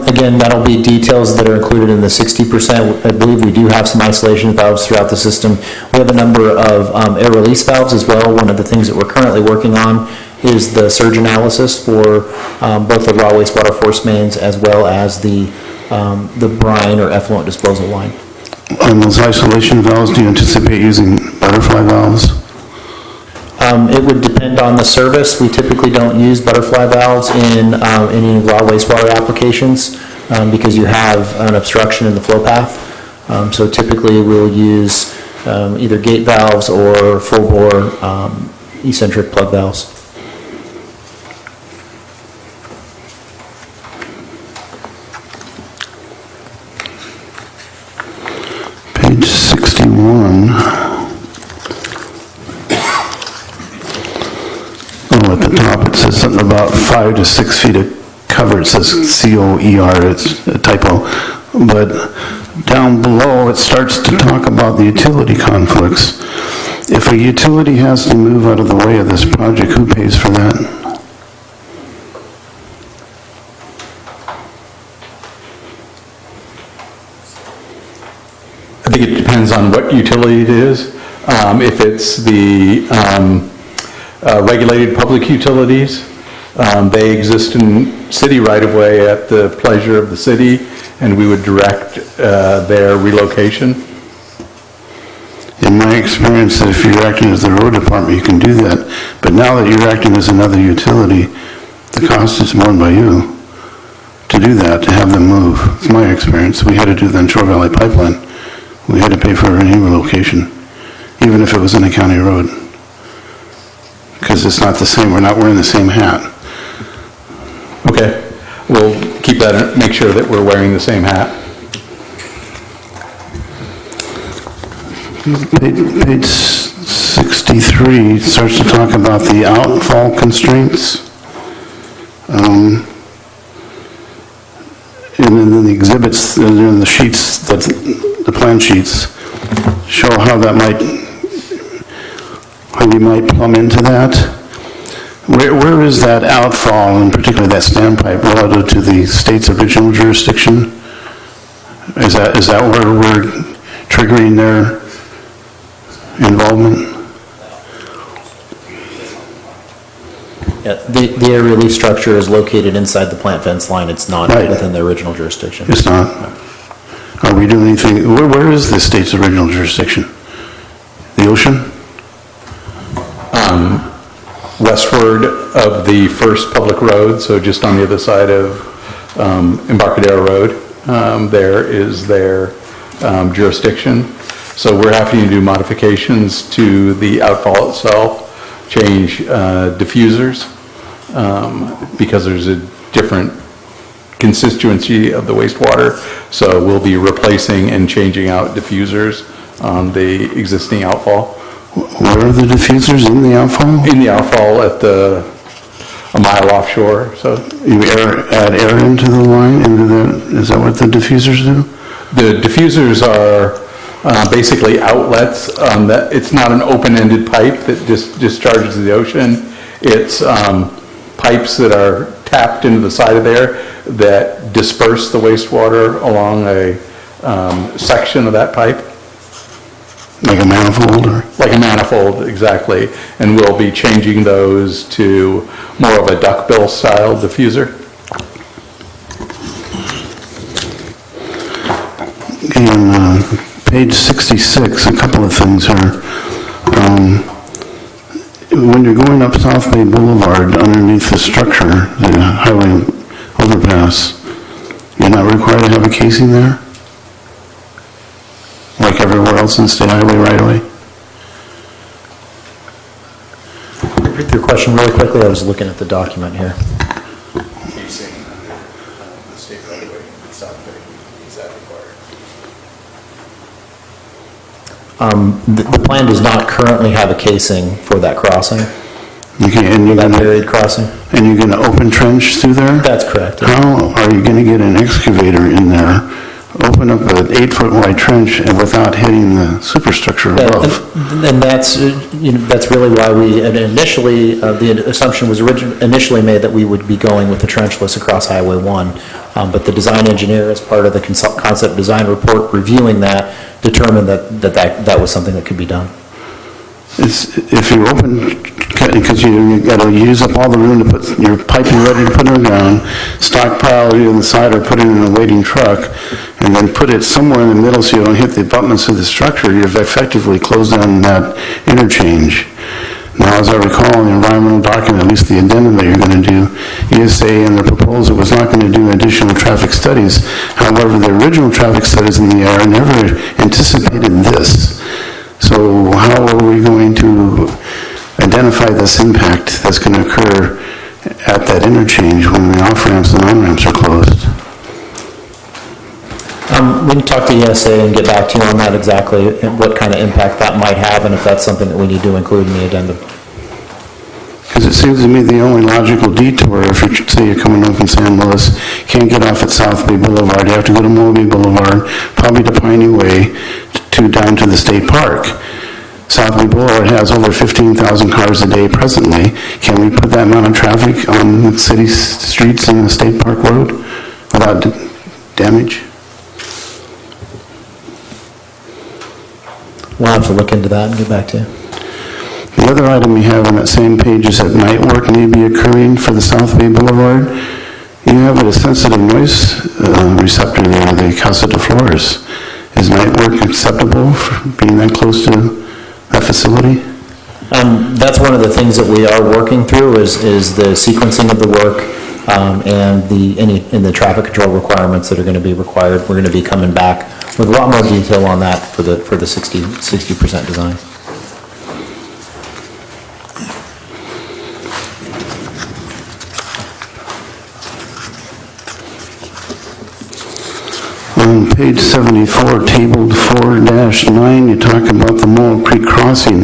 Again, that'll be details that are included in the 60%. I believe we do have some isolation valves throughout the system. We have a number of air release valves as well. One of the things that we're currently working on is the surge analysis for both the raw wastewater force mains as well as the brine or effluent disposal line. On those isolation valves, do you anticipate using butterfly valves? It would depend on the service. We typically don't use butterfly valves in any raw wastewater applications because you have an obstruction in the flow path. So typically we'll use either gate valves or full bore eccentric plug valves. Page 61. Oh, at the top it says something about 5 to 6 feet of cover. It says COER, it's a typo. But down below it starts to talk about the utility conflicts. If a utility has to move out of the way of this project, who pays for that? I think it depends on what utility it is. If it's the regulated public utilities, they exist in city right-of-way at the pleasure of the city, and we would direct their relocation. In my experience, if you're acting as the road department, you can do that. But now that you're acting as another utility, the cost is borne by you to do that, to have them move. It's my experience. We had to do that in Shore Valley Pipeline. We had to pay for any relocation, even if it was in a county road. because it's not the same, we're not wearing the same hat. Okay, we'll keep that, make sure that we're wearing the same hat. Page 63 starts to talk about the outfall constraints. And then the exhibits, in the sheets, the plan sheets, show how you might plumb into that. Where is that outfall, and particularly that standpipe, relative to the state's original jurisdiction? Is that where we're triggering their involvement? Yeah, the air relief structure is located inside the plant fence line. It's not Right. within the original jurisdiction. It's not? Are we doing anything, where is the state's original jurisdiction? The ocean? Westward of the first public road, so just on the other side of Embarcadero Road, there is their jurisdiction. So we're having to do modifications to the outfall itself, change diffusers, because there's a different constituency of the wastewater. So we'll be replacing and changing out diffusers on the existing outfall. Where are the diffusers in the outfall? In the outfall at a mile offshore, so. You add air into the line, is that what the diffusers do? The diffusers are basically outlets. It's not an open-ended pipe that just discharges to the ocean. It's pipes that are tapped into the side of there that disperse the wastewater along a section of that pipe. Like a manifold, or? Like a manifold, exactly. And we'll be changing those to more of a duckbill style diffuser. On page 66, a couple of things here. When you're going up South Bay Boulevard underneath the structure, the highway overpass, you're not required to have a casing there? Like everywhere else in state highway right away? Repeat your question really quickly. I was looking at the document here. Casing the state right away in South Bay, is that required? The plan does not currently have a casing for that crossing, Okay, and you're that gonna, buried crossing. and you're gonna open trench through there? That's correct. yeah. How are you gonna get an excavator in there, open up an 8-foot wide trench and without hitting the superstructure above? And that's, that's really why we had initially, the assumption was initially made that we would be going with the trenchless across Highway 1. But the design engineer, as part of the concept design report reviewing that, determined that was something that could be done. If you open, because you gotta use up all the room to put your piping ready to put in the ground, stockpile it on the side or put it in a waiting truck, and then put it somewhere in the middle so you don't hit the abutments of the structure, you've effectively closed down that interchange. Now, as I recall, in the environmental document, at least the addendum that you're gonna do, ESA and the proposal was not gonna do additional traffic studies. However, the original traffic studies in the area never anticipated this. So how are we going to identify this impact that's going to occur at that interchange when the off-ramps and on-ramps are closed? We can talk to ESA and get back to you on that exactly, and what kind of impact that might have, and if that's something that we need to include in the addendum. Because it seems to me the only logical detour, if you say you're coming up from San Luis, can't get off at South Bay Boulevard, you have to go to Moby Boulevard, probably to Piney Way, down to the state park. South Bay Boulevard has over 15,000 cars a day presently. Can we put that amount of traffic on the city streets and the state park road without damage? We'll have to look into that and get back to you. The other item you have on that same page is that night work may be occurring for the South Bay Boulevard. You have a sensitive noise receptor there, the Casa de Flores. Is night work acceptable for being that close to that facility? That's one of the things that we are working through is the sequencing of the work and the traffic control requirements that are going to be required. We're going to be coming back with a lot more detail on that for the 60% design. On page 74, tabled 4-9, you talk about the Mole Creek crossing,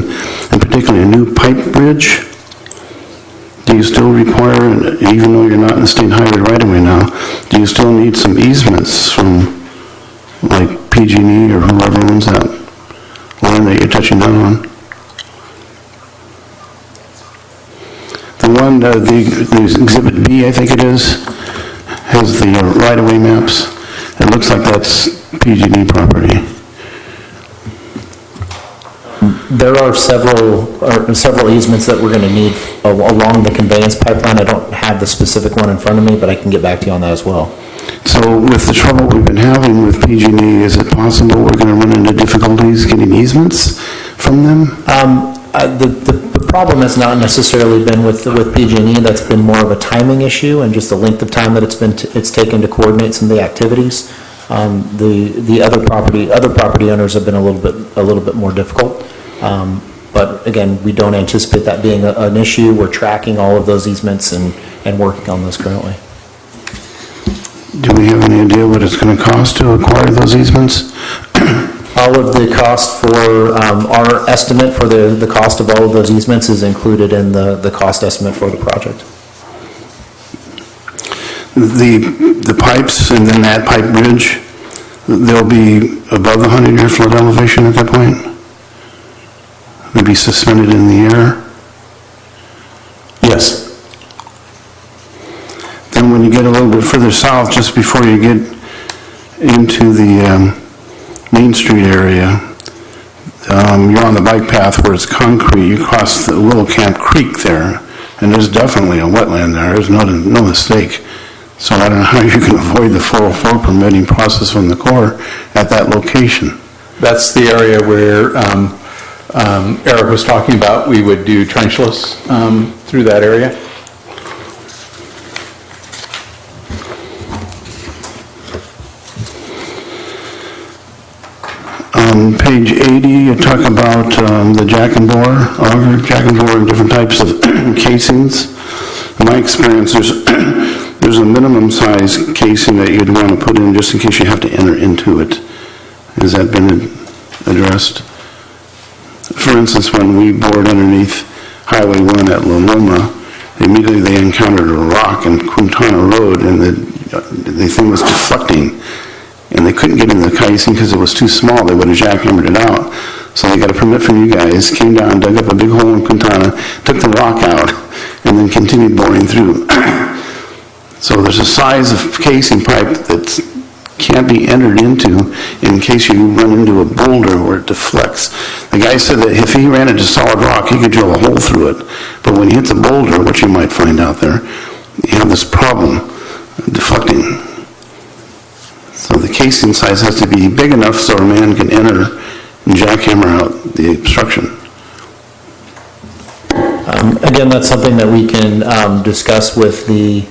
and particularly a new pipe bridge. Do you still require, even though you're not in the state highway right-of-way now, do you still need some easements from, like, PG&E or whoever owns that line that you're touching down on? The one, the Exhibit B, I think it is, has the right-of-way maps. It looks like that's PG&E property. There are several easements that we're going to need along the conveyance pipeline. I don't have the specific one in front of me, but I can get back to you on that as well. So with the trouble we've been having with PG&E, is it possible we're going to run into difficulties getting easements from them? The problem has not necessarily been with PG&E. That's been more of a timing issue and just the length of time that it's taken to coordinate some of the activities. The other property owners have been a little bit more difficult. But again, we don't anticipate that being an issue. We're tracking all of those easements and working on those currently. Do we have any idea what it's going to cost to acquire those easements? All of the cost for, our estimate for the cost of all of those easements is included in the cost estimate for the project. The pipes and then that pipe bridge, they'll be above the 100-year flood elevation at that point? They'll be suspended in the air? Yes. Then when you get a little bit further south, just before you get into the Main Street area, you're on the bike path where it's concrete. You cross the Willow Camp Creek there, and there's definitely a wetland there. There's no mistake. So I don't know how you can avoid the 404 permitting process from the Corps at that location. That's the area where Eric was talking about. We would do trenchless through that area. On page 80, you talk about the jack and bore, and different types of casings. In my experience, there's a minimum size casing that you'd want to put in just in case you have to enter into it. Has that been addressed? For instance, when we bored underneath Highway 1 at Loma, immediately they encountered a rock in Quintana Road, and the thing was deflecting. And they couldn't get in the casing because it was too small. They would have jackhammered it out. So they got a permit from you guys, came down, dug up a big hole in Quintana, took the rock out, and then continued boring through. So there's a size of casing pipe that can't be entered into in case you run into a boulder where it deflects. The guy said that if he ran into solid rock, he could drill a hole through it. But when he hits a boulder, which you might find out there, you have this problem, deflecting. So the casing size has to be big enough so a man can enter and jackhammer out the obstruction. Again, that's something that we can discuss with the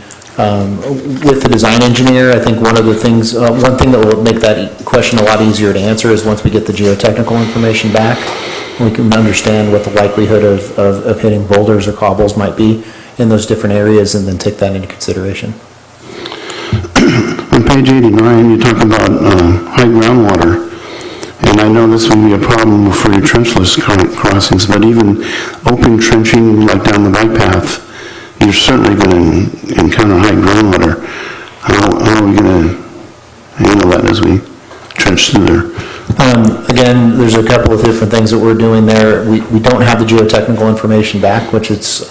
design engineer. I think one thing that will make that question a lot easier to answer is once we get the geotechnical information back, we can understand what the likelihood of hitting boulders or cobbles might be in those different areas and then take that into consideration. On page 89, you talk about high groundwater, and I know this will be a problem for your trenchless crossings, but even open trenching like down the bike path, you're certainly going to encounter high groundwater. How are we going to handle that as we trench through there? Again, there's a couple of different things that we're doing there. We don't have the geotechnical information back, which it's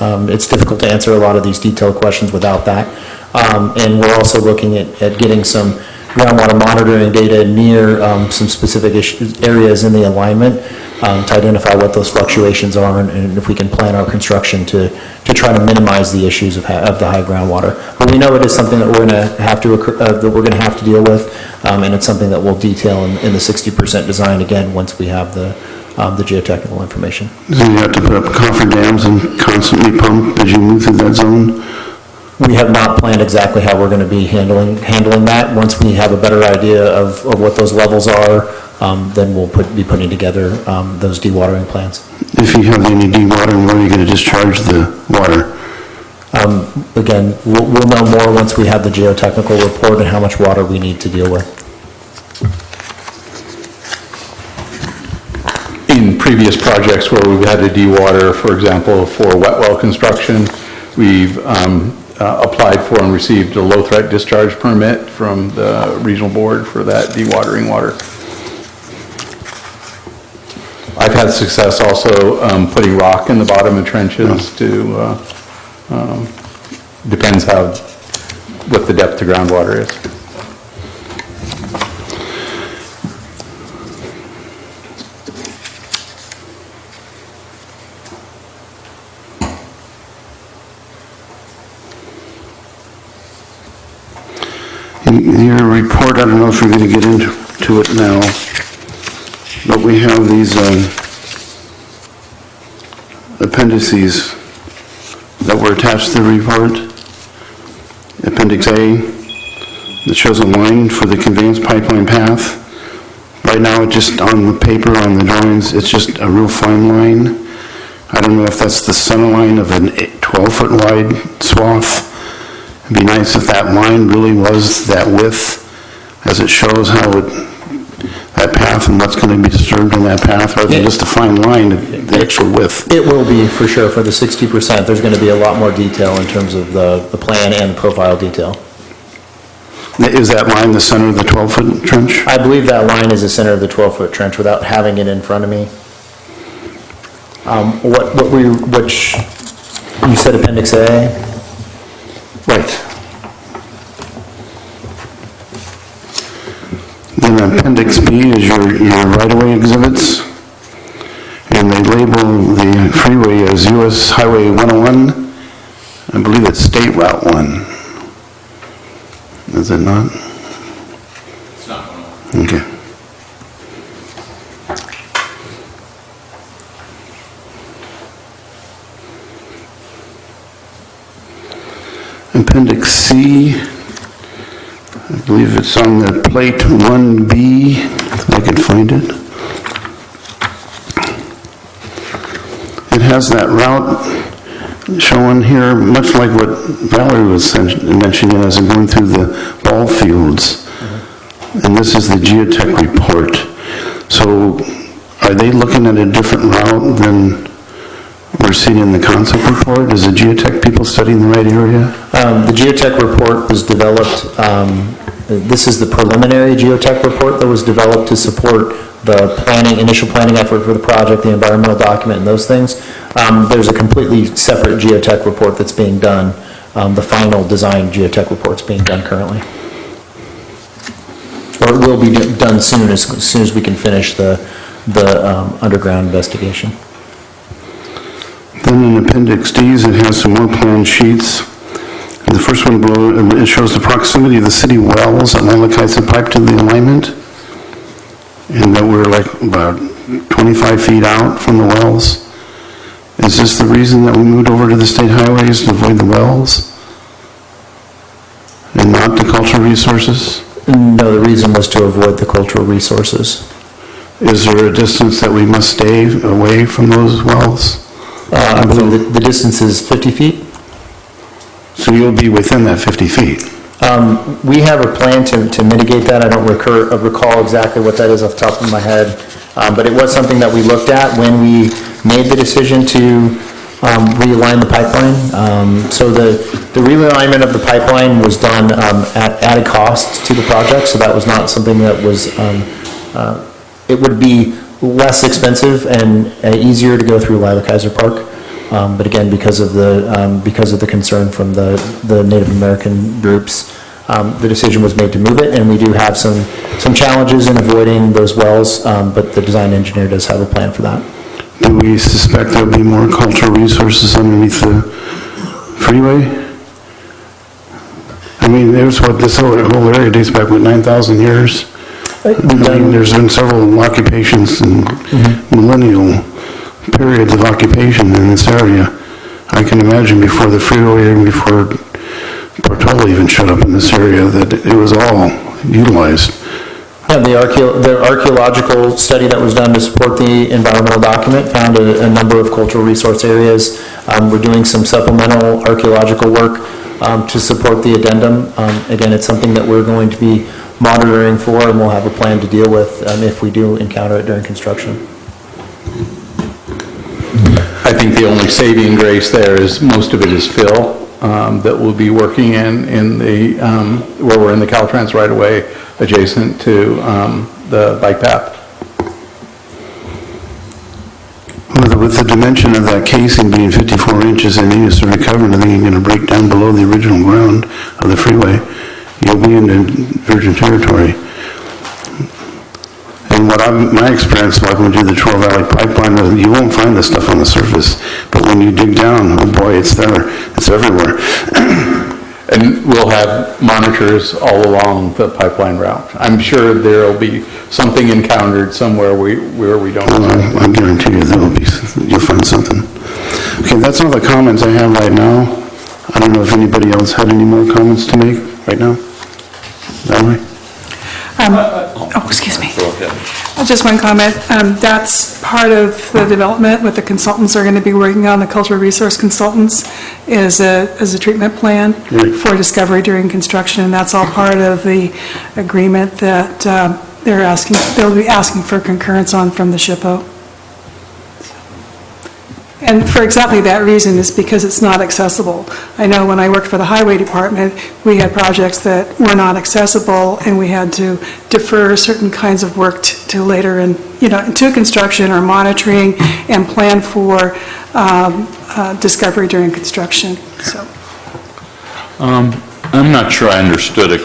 difficult to answer a lot of these detailed questions without that. And we're also looking at getting some groundwater monitoring data near some specific areas in the alignment to identify what those fluctuations are and if we can plan our construction to try to minimize the issues of the high groundwater. But we know it is something that we're going to have to deal with, and it's something that we'll detail in the 60% design again once we have the geotechnical information. So you have to put up coffer dams and constantly pump as you move through that zone? We have not planned exactly how we're going to be handling that. Once we have a better idea of what those levels are, then we'll be putting together those dewatering plans. If you have any dewatering, where are you going to discharge the water? Again, we'll know more once we have the geotechnical report and how much water we need to deal with. previous projects where we've had to dewater, for example, for wet well construction, we've applied for and received a low-threat discharge permit from the regional board for that dewatering water. I've had success also putting rock in the bottom of trenches to, depends what the depth to groundwater is. In your report, I don't know if you're going to get into it now, but we have these appendices that were attached to the report. Appendix A, that shows a line for the conveyance pipeline path. Right now, it just on the paper, on the drawings, it's just a real fine line. I don't know if that's the center line of a 12-foot wide swath. It'd be nice if that line really was that width, as it shows how that path and what's going to be disturbed in that path, rather than just a fine line, the actual width. It will be, for sure, for the 60%. There's going to be a lot more detail in terms of the plan and the profile detail. Is that line the center of the 12-foot trench? I believe that line is the center of the 12-foot trench without having it in front of me. Which, you said Appendix A? Right. Then Appendix B is your right-of-way exhibits, and they label the freeway as US Highway 101. I believe it's State Route 1. Is it not? It's not 101. Okay. Appendix C, I believe it's on the plate 1B, if I can find it. It has that route shown here, much like what Valerie was mentioning as I'm going through the ball fields. And this is the geotech report. So are they looking at a different route than we're seeing in the concept report? Is the geotech people studying the right area? The geotech report was developed, this is the preliminary geotech report that was developed to support the initial planning effort for the project, the environmental document and those things. There's a completely separate geotech report that's being done. The final design geotech report's being done currently. Or it will be done as soon as we can finish the underground investigation. Then in Appendix D's, it has some more plan sheets. The first one below, it shows the proximity of the city wells that Lilac pipe to the alignment, and that we're like about 25 feet out from the wells. Is this the reason that we moved over to the state highways, to avoid the wells and not the cultural resources? No, the reason was to avoid the cultural resources. Is there a distance that we must stay away from those wells? I believe the distance is 50 feet. So you'll be within that 50 feet? We have a plan to mitigate that. I don't recall exactly what that is off the top of my head, but it was something that we looked at when we made the decision to realign the pipeline. So the realignment of the pipeline was done at added cost to the project, so that was not something that was, it would be less expensive and easier to go through Lilac-Kaiser Park. But again, because of the concern from the Native American groups, the decision was made to move it, and we do have some challenges in avoiding those wells, but the design engineer does have a plan for that. Do we suspect there'll be more cultural resources underneath the freeway? I mean, this whole area dates back, 9,000 years? I mean, there's been several occupations and millennial periods of occupation in this area. I can imagine before the freeway and before Portola even showed up in this area that it was all utilized. Yeah, the archaeological study that was done to support the environmental document found a number of cultural resource areas. We're doing some supplemental archaeological work to support the addendum. Again, it's something that we're going to be monitoring for, and we'll have a plan to deal with if we do encounter it during construction. think the only saving grace there is most of it is fill that we'll be working in the, where we're in the Caltrans right away adjacent to the bike path. With the dimension of that casing being 54 inches and needing to recover, and then you're going to break down below the original ground of the freeway, you'll be into virgin territory. And my experience, like when we do the Troll Valley pipeline, you won't find this stuff on the surface, but when you dig down, oh boy, it's there. It's everywhere. And we'll have monitors all along the pipeline route. I'm sure there'll be something encountered somewhere where we don't. I guarantee you you'll find something. Okay, that's all the comments I have right now. I don't know if anybody else had any more comments to make right now. Valerie? Excuse me. Just one comment. That's part of the development with the consultants are going to be working on, the cultural resource consultants, is a treatment plan for discovery during construction, and that's all part of the agreement that they'll be asking for concurrence on from the SHPO. And for exactly that reason is because it's not accessible. I know when I worked for the highway department, we had projects that were not accessible and we had to defer certain kinds of work to later to construction or monitoring and plan for discovery during construction, so. I'm not sure I understood it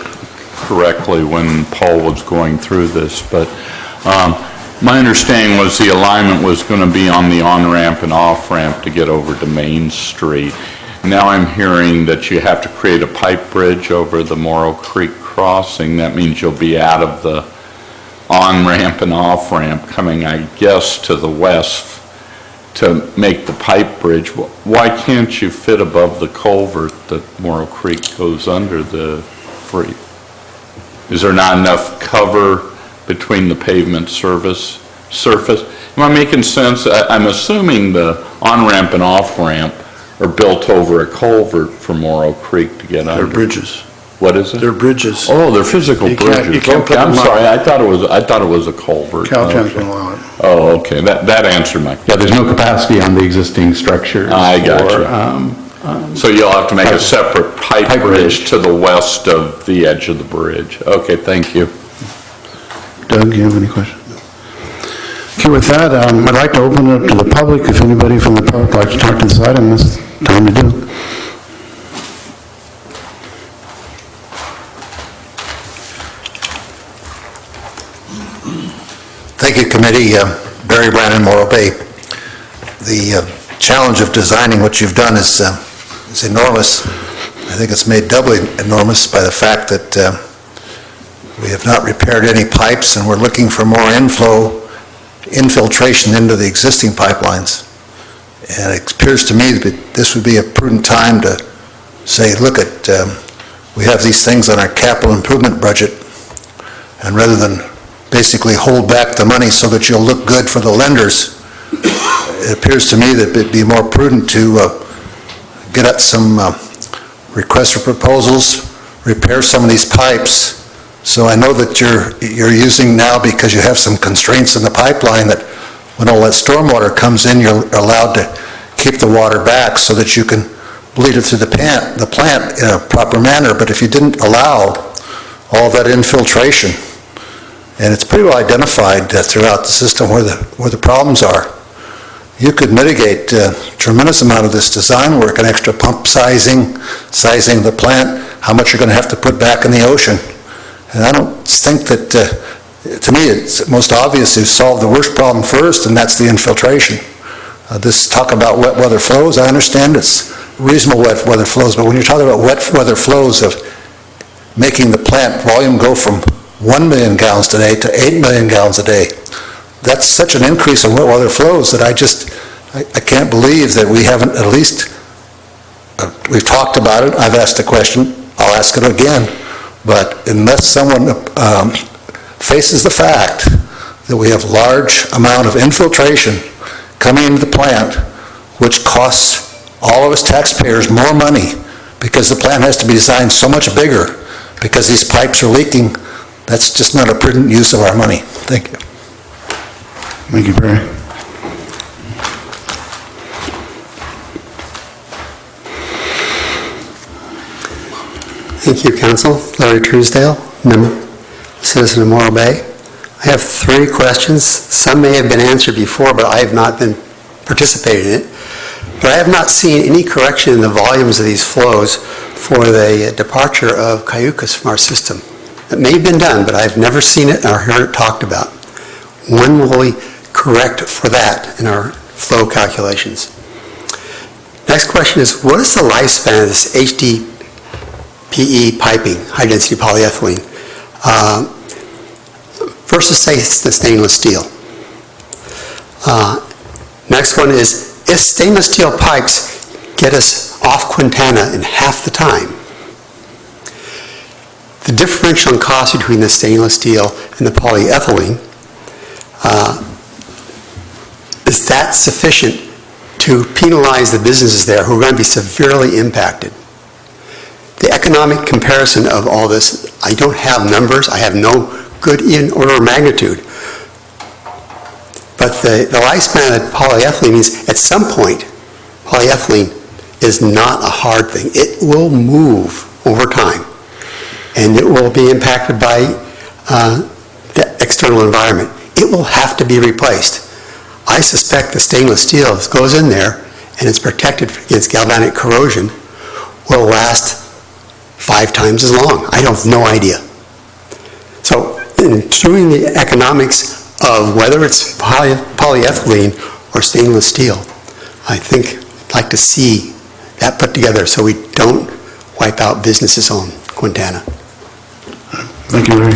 correctly when Paul was going through this, but my understanding was the alignment was going to be on the on-ramp and off-ramp to get over to Main Street. Now I'm hearing that you have to create a pipe bridge over the Morrow Creek crossing. That means you'll be out of the on-ramp and off-ramp coming, I guess, to the west to make the pipe bridge. Why can't you fit above the culvert that Morrow Creek goes under the free? Is there not enough cover between the pavement surface? Am I making sense? I'm assuming the on-ramp and off-ramp are built over a culvert for Morrow Creek to get under. They're bridges. What is it? They're bridges. Oh, they're physical You can't bridges. put Okay, them I'm on. sorry, I thought it was a culvert. Caltrans Okay. won't allow it. Oh, okay, that answered my question. Yeah, there's no capacity on the existing structures. I got for, you. So you'll have to make a separate pipe bridge to the west of the edge of the bridge. Okay, thank you. Doug, do you have any questions? Okay, with that, I'd like to open it up to the public. If anybody from the public would like to talk to this item, it's time to do. Thank you, committee. Barry Brandon, Morro Bay. The challenge of designing what you've done is enormous. I think it's made doubly enormous by the fact that we have not repaired any pipes and we're looking for more infiltration into the existing pipelines. And it appears to me that this would be a prudent time to say, look at, we have these things on our capital improvement budget, and rather than basically hold back the money so that you'll look good for the lenders, it appears to me that it'd be more prudent to get at some requests for proposals, repair some of these pipes. So I know that you're using now, because you have some constraints in the pipeline, that when all that stormwater comes in, you're allowed to keep the water back so that you can bleed it through the plant in a proper manner. But if you didn't allow all that infiltration, and it's pretty well identified throughout the system where the problems are, you could mitigate a tremendous amount of this design work, an extra pump sizing the plant, how much you're going to have to put back in the ocean. And I don't think that, to me, it's most obvious to solve the worst problem first, and that's the infiltration. This talk about wet weather flows, I understand it's reasonable wet weather flows, but when you're talking about wet weather flows of making the plant volume go from 1 million gallons a day to 8 million gallons a day, that's such an increase in wet weather flows that I can't believe that we haven't at least, we've talked about it, I've asked the question, I'll ask it again, but unless someone faces the fact that we have large amount of infiltration coming into the plant, which costs all of us taxpayers more money because the plant has to be designed so much bigger because these pipes are leaking, that's just not a prudent use of our money. Thank you. Thank you, Barry. Thank you, Council. Larry Truesdale, member, citizen of Morro Bay. I have 3 questions. Some may have been answered before, but I have not been participating in it. But I have not seen any correction in the volumes of these flows for the departure of Cayucas from our system. It may have been done, but I've never seen it or heard it talked about. When will we correct for that in our flow calculations? Next question is, what is the lifespan of this HDPE piping, high-density polyethylene, versus, say, the stainless steel? Next one is, if stainless steel pipes get us off Quintana in half the time, the differential in cost between the stainless steel and the polyethylene, is that sufficient to penalize the businesses there who are going to be severely impacted? The economic comparison of all this, I don't have numbers, I have no good in order of magnitude. But the lifespan of polyethylene means at some point, polyethylene is not a hard thing. It will move over time, and it will be impacted by the external environment. It will have to be replaced. I suspect the stainless steel that goes in there and it's protected against galvanic corrosion will last 5 times as long. I have no idea. So in doing the economics of whether it's polyethylene or stainless steel, I think I'd like to see that put together so we don't wipe out businesses on Quintana. Thank you, Larry.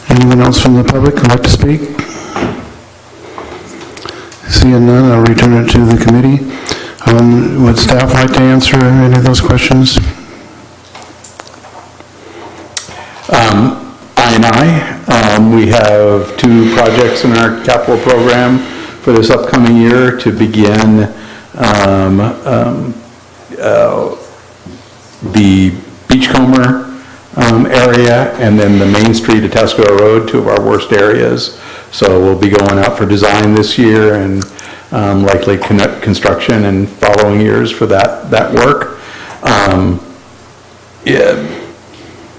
Anyone else from the public who'd like to speak? Seeing none, I'll return it to the committee. Would staff like to answer any of those questions? We have 2 projects in our capital program for this upcoming year to begin the Beachcomber area and then the Main Street of Tesco Road, 2 of our worst areas. So we'll be going out for design this year and likely construction in following years for that work.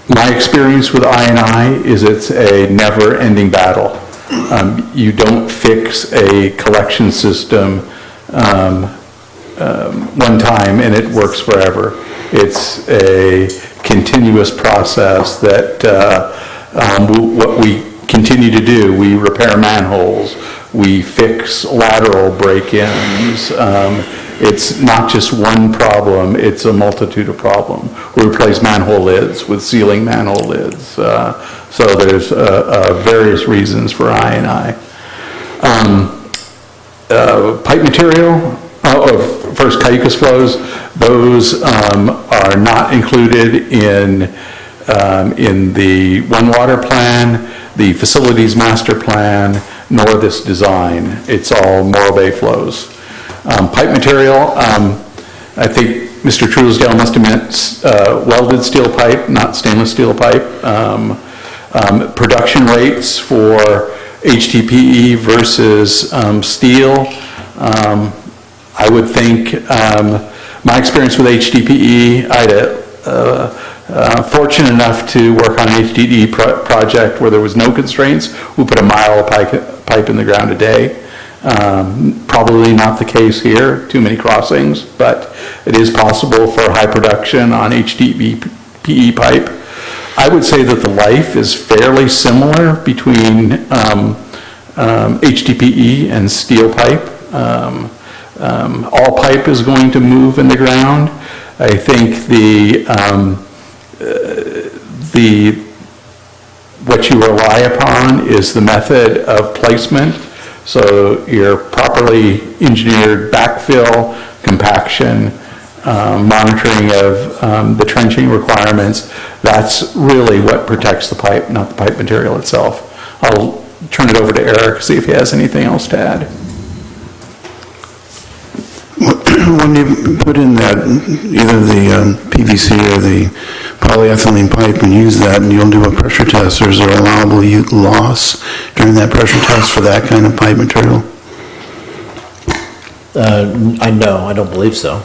My experience with I&I is it's a never-ending battle. You don't fix a collection system one time and it works forever. It's a continuous process that what we continue to do, we repair manholes, we fix lateral break-ins. It's not just one problem, it's a multitude of problems. We replace manhole lids with sealing manhole lids. So there's various reasons for I&I. Pipe material, first Cayucas flows, those are not included in the One Water plan, the facilities master plan, nor this design. It's all Morro Bay flows. Pipe material, I think Mr. Truesdale must have meant welded steel pipe, not stainless steel pipe. Production rates for HDPE versus steel, I would think, my experience with HDPE, I had fortunate enough to work on an HDD project where there was no constraints. We put a mile of pipe in the ground a day. Probably not the case here, too many crossings, but it is possible for high production on HDPE pipe. I would say that the life is fairly similar between HDPE and steel pipe. All pipe is going to move in the ground. I think what you rely upon is the method of placement. So your properly engineered backfill, compaction, monitoring of the trenching requirements, that's really what protects the pipe, not the pipe material itself. I'll turn it over to Eric, see if he has anything else to add. When you put in that, either the PVC or the polyethylene pipe and use that, and you'll do a pressure test, is there allowable loss during that pressure test for that kind of pipe material? No, I don't believe so.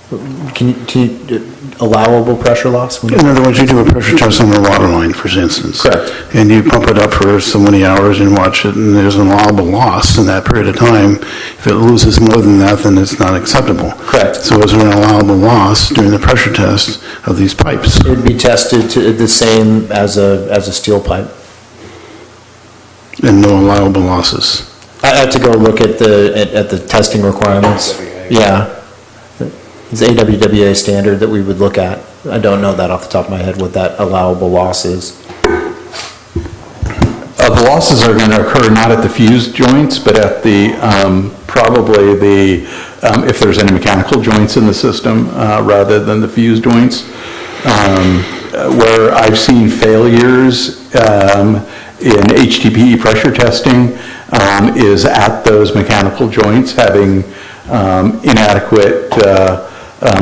Can you allowable pressure loss? In other words, you do a pressure test on the water line, for instance. Correct. And you pump it up for so many hours and watch it, and there's an allowable loss in that period of time. If it loses more than that, then it's not acceptable. Correct. So is there an allowable loss during the pressure test of these pipes? It'd be tested to the same as a steel pipe. And no allowable losses? I have to go look at the testing requirements. Yeah. It's AWWA standard that we would look at. I don't know that off the top of my head what that allowable loss is. The losses are going to occur not at the fused joints, but at the, probably the, if there's any mechanical joints in the system, rather than the fused joints. Where I've seen failures in HTPE pressure testing is at those mechanical joints having inadequate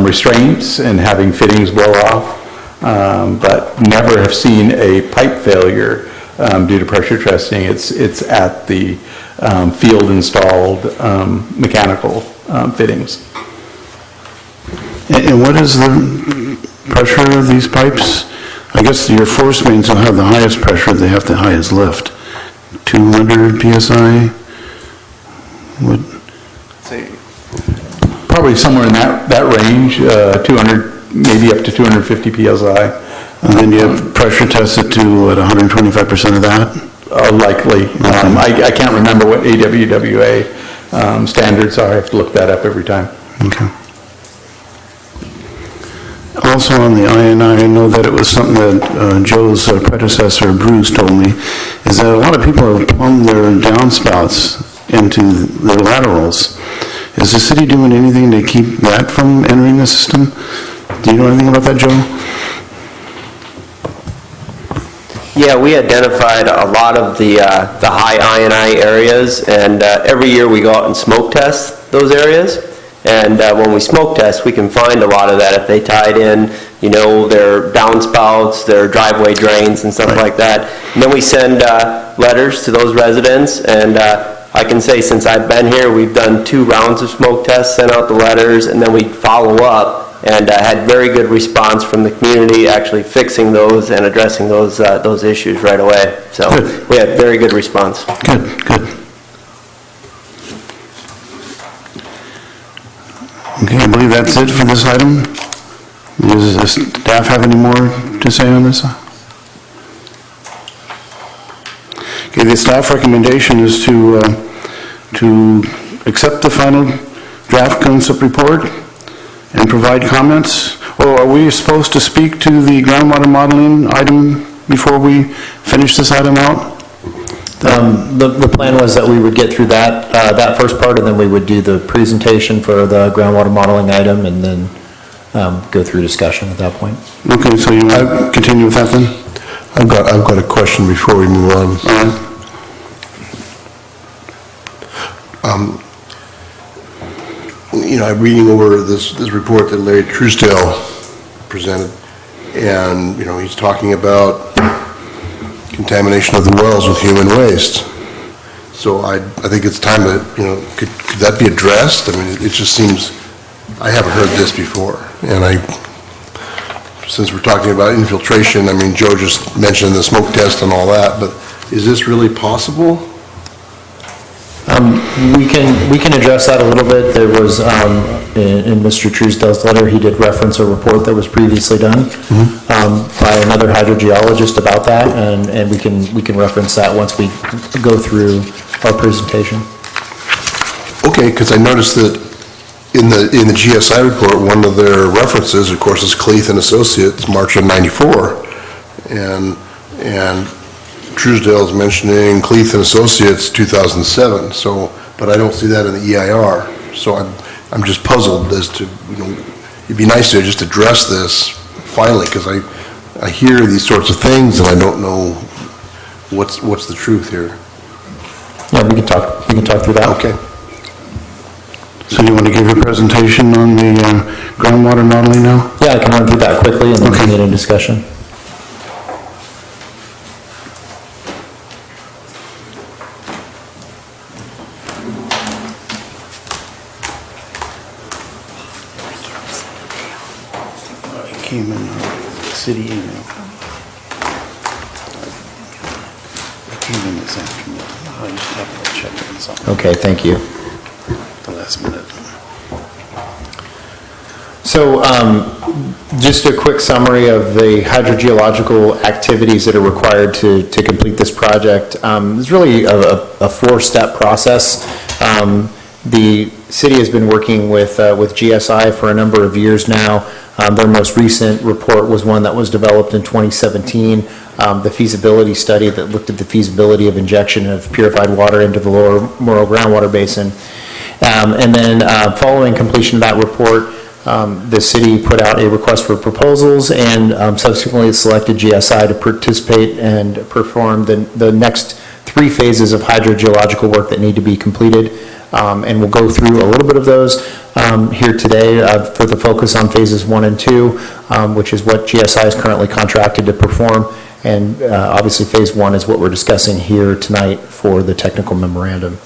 restraints and having fittings blow off, but never have seen a pipe failure due to pressure testing. It's at the field installed mechanical fittings. And what is the pressure of these pipes? I guess your force mains will have the highest pressure, they have the highest lift. 200 PSI? What? Probably somewhere in that range, 200, maybe up to 250 PSI. And then you have pressure tested to, what, 125% of that? Likely. I can't remember what AWWA standards are. I have to look that up every time. Okay. Also on the INI, I know that it was something that Joe's predecessor, Bruce, told me, is that a lot of people have plumbed their downspouts into their laterals. Is the city doing anything to keep that from entering the system? Do you know anything about that, Joe? Yeah, we identified a lot of the high INI areas, and every year we go out and smoke test those areas. And when we smoke test, we can find a lot of that if they tied in, you know, their downspouts, their driveway drains and stuff like that. And then we send letters to those residents, and I can say since I've been here, we've done 2 rounds of smoke tests, sent out the letters, and then we follow up and had very good response from the community actually fixing those and addressing those issues right away. So Good. we had very good response. Good, good. Okay, I believe that's it for this item. Does the staff have any more to say on this? Okay, the staff recommendation is to accept the final draft concept report and provide comments. Or are we supposed to speak to the groundwater modeling item before we finish this item out? The plan was that we would get through that first part, and then we would do the presentation for the groundwater modeling item, and then go through discussion at that point. Okay, so you want to continue with that then? I've got a question before we move on. All right. You know, I'm reading over this report that Larry Truesdale presented, and, you know, he's talking about contamination of the wells with human waste. So I think it's time to, you know, could that be addressed? I mean, it just seems, I haven't heard this before, and since we're talking about infiltration, I mean, Joe just mentioned the smoke test and all that, but is this really possible? We can address that a little bit. There was, in Mr. Truesdale's letter, he did reference a report that was previously done by another hydrogeologist about that, and we can reference that once we go through our presentation. Okay, because I noticed that in the GSI report, one of their references, of course, is Cleeth and Associates, March of '94, and Truesdale's mentioning Cleeth and Associates 2007. So, but I don't see that in the EIR. So I'm just puzzled as to, you know, it'd be nice to just address this finally, because I hear these sorts of things and I don't know what's the truth here. Yeah, we can talk through that. Okay. So you want to give your presentation on the groundwater modeling now? Yeah, I can run through that quickly and then we can get into discussion. came in city email. It came in this afternoon. I just happened to check it and something Okay, thank you. at the last minute. So just a quick summary of the hydrogeological activities that are required to complete this project. It's really a four-step process. The city has been working with GSI for a number of years now. Their most recent report was one that was developed in 2017, the feasibility study that looked at the feasibility of injection of purified water into the lower Morrow groundwater basin. And then following completion of that report, the city put out a request for proposals and subsequently selected GSI to participate and perform the next 3 phases of hydrogeological work that need to be completed. And we'll go through a little bit of those here today for the focus on phases 1 and 2, which is what GSI is currently contracted to perform. And obviously phase 1 is what we're discussing here tonight for the technical memorandum.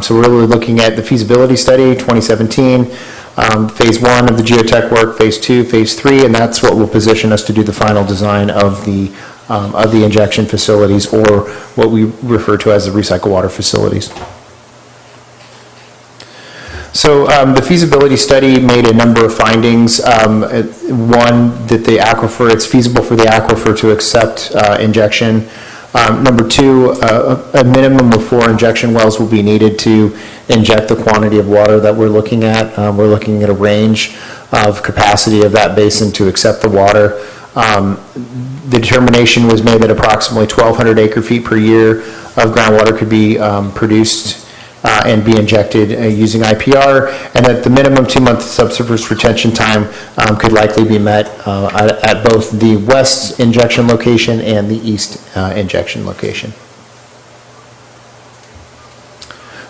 So we're really looking at the feasibility study, 2017, phase 1 of the geotech work, phase 2, phase 3, and that's what will position us to do the final design of the injection facilities, or what we refer to as the recycle water facilities. So the feasibility study made a number of findings. One, that the aquifer, it's feasible for the aquifer to accept injection. Number 2, a minimum of 4 injection wells will be needed to inject the quantity of water that we're looking at. We're looking at a range of capacity of that basin to accept the water. The determination was made that approximately 1,200 acre-feet per year of groundwater could be produced and be injected using IPR, and that the minimum 2-month subsurface retention time could likely be met at both the west injection location and the east injection location.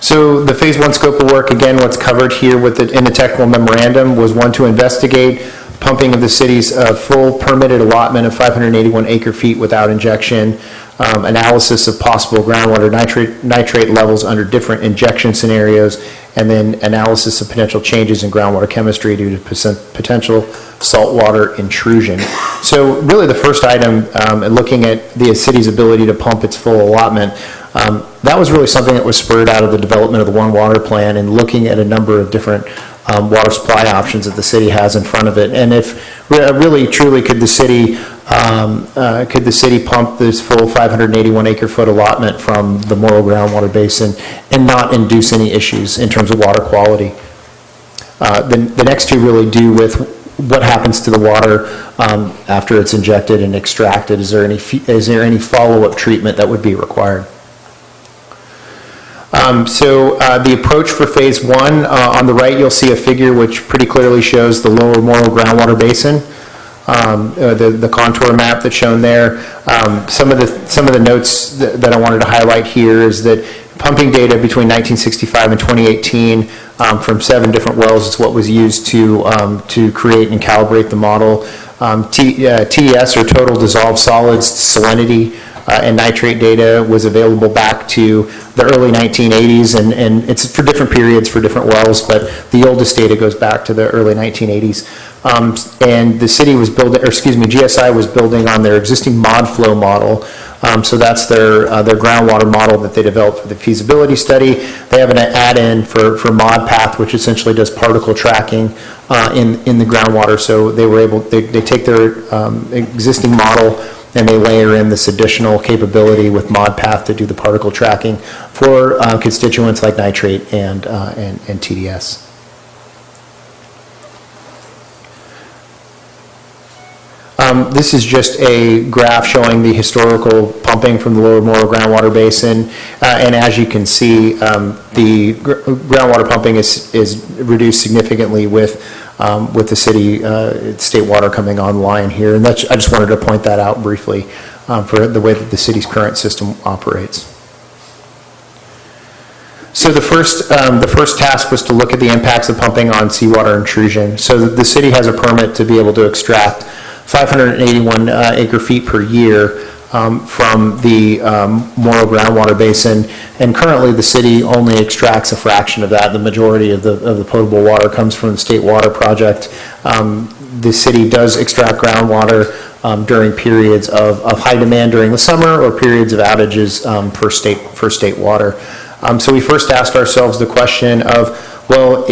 So the phase 1 scope of work, again, what's covered here in the technical memorandum was, 1, to investigate pumping of the city's full permitted allotment of 581 acre-feet without injection, analysis of possible groundwater nitrate levels under different injection scenarios, and then analysis of potential changes in groundwater chemistry due to potential saltwater intrusion. So really the first item, looking at the city's ability to pump its full allotment, that was really something that was spurred out of the development of the One Water Plan and looking at a number of different water supply options that the city has in front of it. And if really truly could the city pump this full 581 acre-foot allotment from the Morrow groundwater basin and not induce any issues in terms of water quality. The next 2 really do with what happens to the water after it's injected and extracted. Is there any follow-up treatment that would be required? So the approach for phase 1, on the right you'll see a figure which pretty clearly shows the lower Morrow groundwater basin. The contour map that's shown there. Some of the notes that I wanted to highlight here is that pumping data between 1965 and 2018 from 7 different wells is what was used to create and calibrate the model. TDS, or total dissolved solids salinity, and nitrate data was available back to the early 1980s, and it's for different periods for different wells, but the oldest data goes back to the early 1980s. And the city was building, or excuse me, GSI was building on their existing mod flow model. So that's their groundwater model that they developed for the feasibility study. They have an add-in for mod path, which essentially does particle tracking in the groundwater. So they take their existing model and they layer in this additional capability with ModPath to do the particle tracking for constituents like nitrate and TDS. This is just a graph showing the historical pumping from the lower Morrow groundwater basin, and as you can see, the groundwater pumping is reduced significantly with the city state water coming online here, and I just wanted to point that out briefly for the way that the city's current system operates. So the first task was to look at the impacts of pumping on seawater intrusion. So the city has a permit to be able to extract 581 acre-feet per year from the Morrow groundwater basin, and currently the city only extracts a fraction of that. The majority of the potable water comes from the state water project. the city does extract groundwater during periods of high demand during the summer or periods of outages for state water. So we first asked ourselves the question of, well,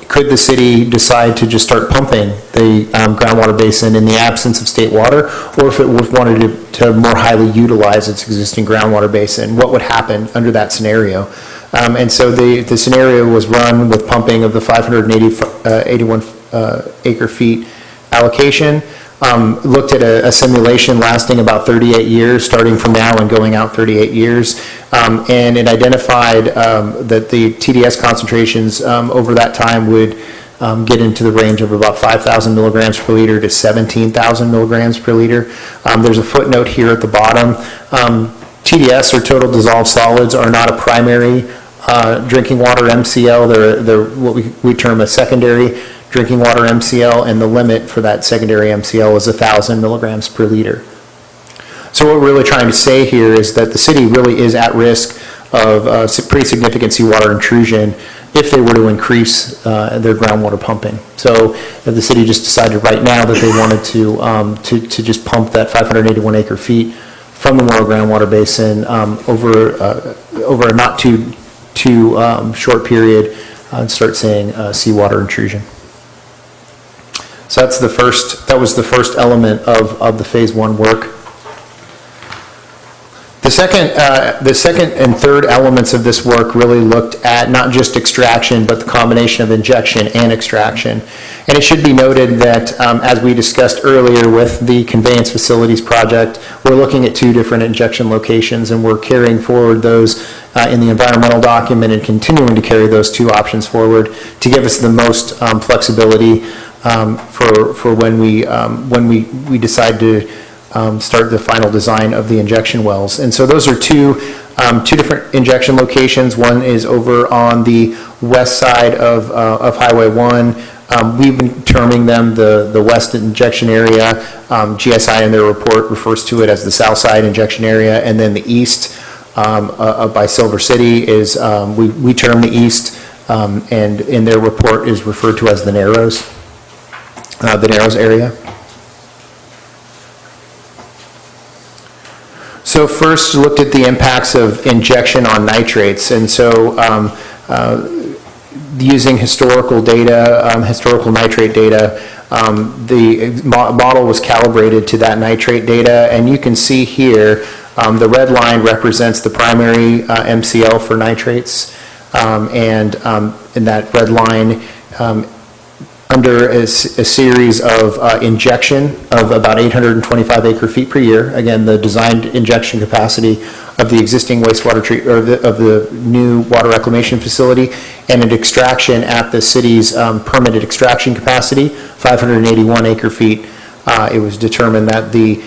could the city decide to just start pumping the groundwater basin in the absence of state water, or if it wanted to more highly utilize its existing groundwater basin, what would happen under that scenario? And so the scenario was run with pumping of the 581 acre feet allocation. Looked at a simulation lasting about 38 years, starting from now and going out 38 years, and it identified that the TDS concentrations over that time would get into the range of about 5,000 milligrams per liter to 17,000 milligrams per liter. There's a footnote here at the bottom. TDS, or total dissolved solids, are not a primary drinking water MCL. They're what we term a secondary drinking water MCL, and the limit for that secondary MCL is 1,000 milligrams per liter. So what we're really trying to say here is that the city really is at risk of pretty significant seawater intrusion if they were to increase their groundwater pumping. So if the city just decided right now that they wanted to just pump that 581 acre feet from the Morrow groundwater basin over a not too short period and start seeing seawater intrusion. So that was the first element of the phase one work. The second and third elements of this work really looked at not just extraction, but the combination of injection and extraction. And it should be noted that, as we discussed earlier with the conveyance facilities project, we're looking at 2 different injection locations, and we're carrying forward those in the environmental document and continuing to carry those 2 options forward to give us the most flexibility for when we decide to start the final design of the injection wells. And so those are two different injection locations. One is over on the west side of Highway 1. We've been terming them the west injection area. GSI in their report refers to it as the south side injection area, and then the east by Silver City is, we term the east, and in their report is referred to as the Narrows area. So first looked at the impacts of injection on nitrates, and so using historical data, historical nitrate data, the model was calibrated to that nitrate data, and you can see here the red line represents the primary MCL for nitrates, and in that red line, under a series of injection of about 825 acre feet per year. Again, the designed injection capacity of the existing wastewater of the new water reclamation facility, and an extraction at the city's permitted extraction capacity, 581 acre feet. It was determined that the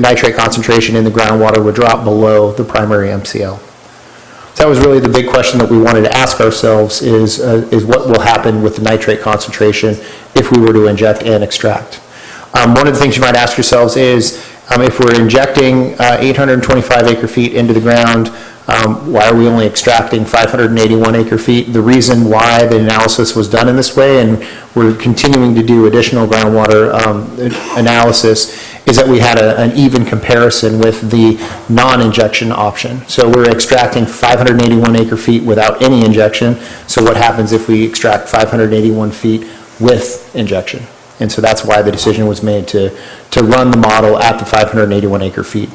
nitrate concentration in the groundwater would drop below the primary MCL. That was really the big question that we wanted to ask ourselves is what will happen with the nitrate concentration if we were to inject and extract. One of the things you might ask yourselves is if we're injecting 825 acre feet into the ground, why are we only extracting 581 acre feet? The reason why the analysis was done in this way, and we're continuing to do additional groundwater analysis, is that we had an even comparison with the non-injection option. So we're extracting 581 acre feet without any injection. So what happens if we extract 581 feet with injection? And so that's why the decision was made to run the model at the 581 acre feet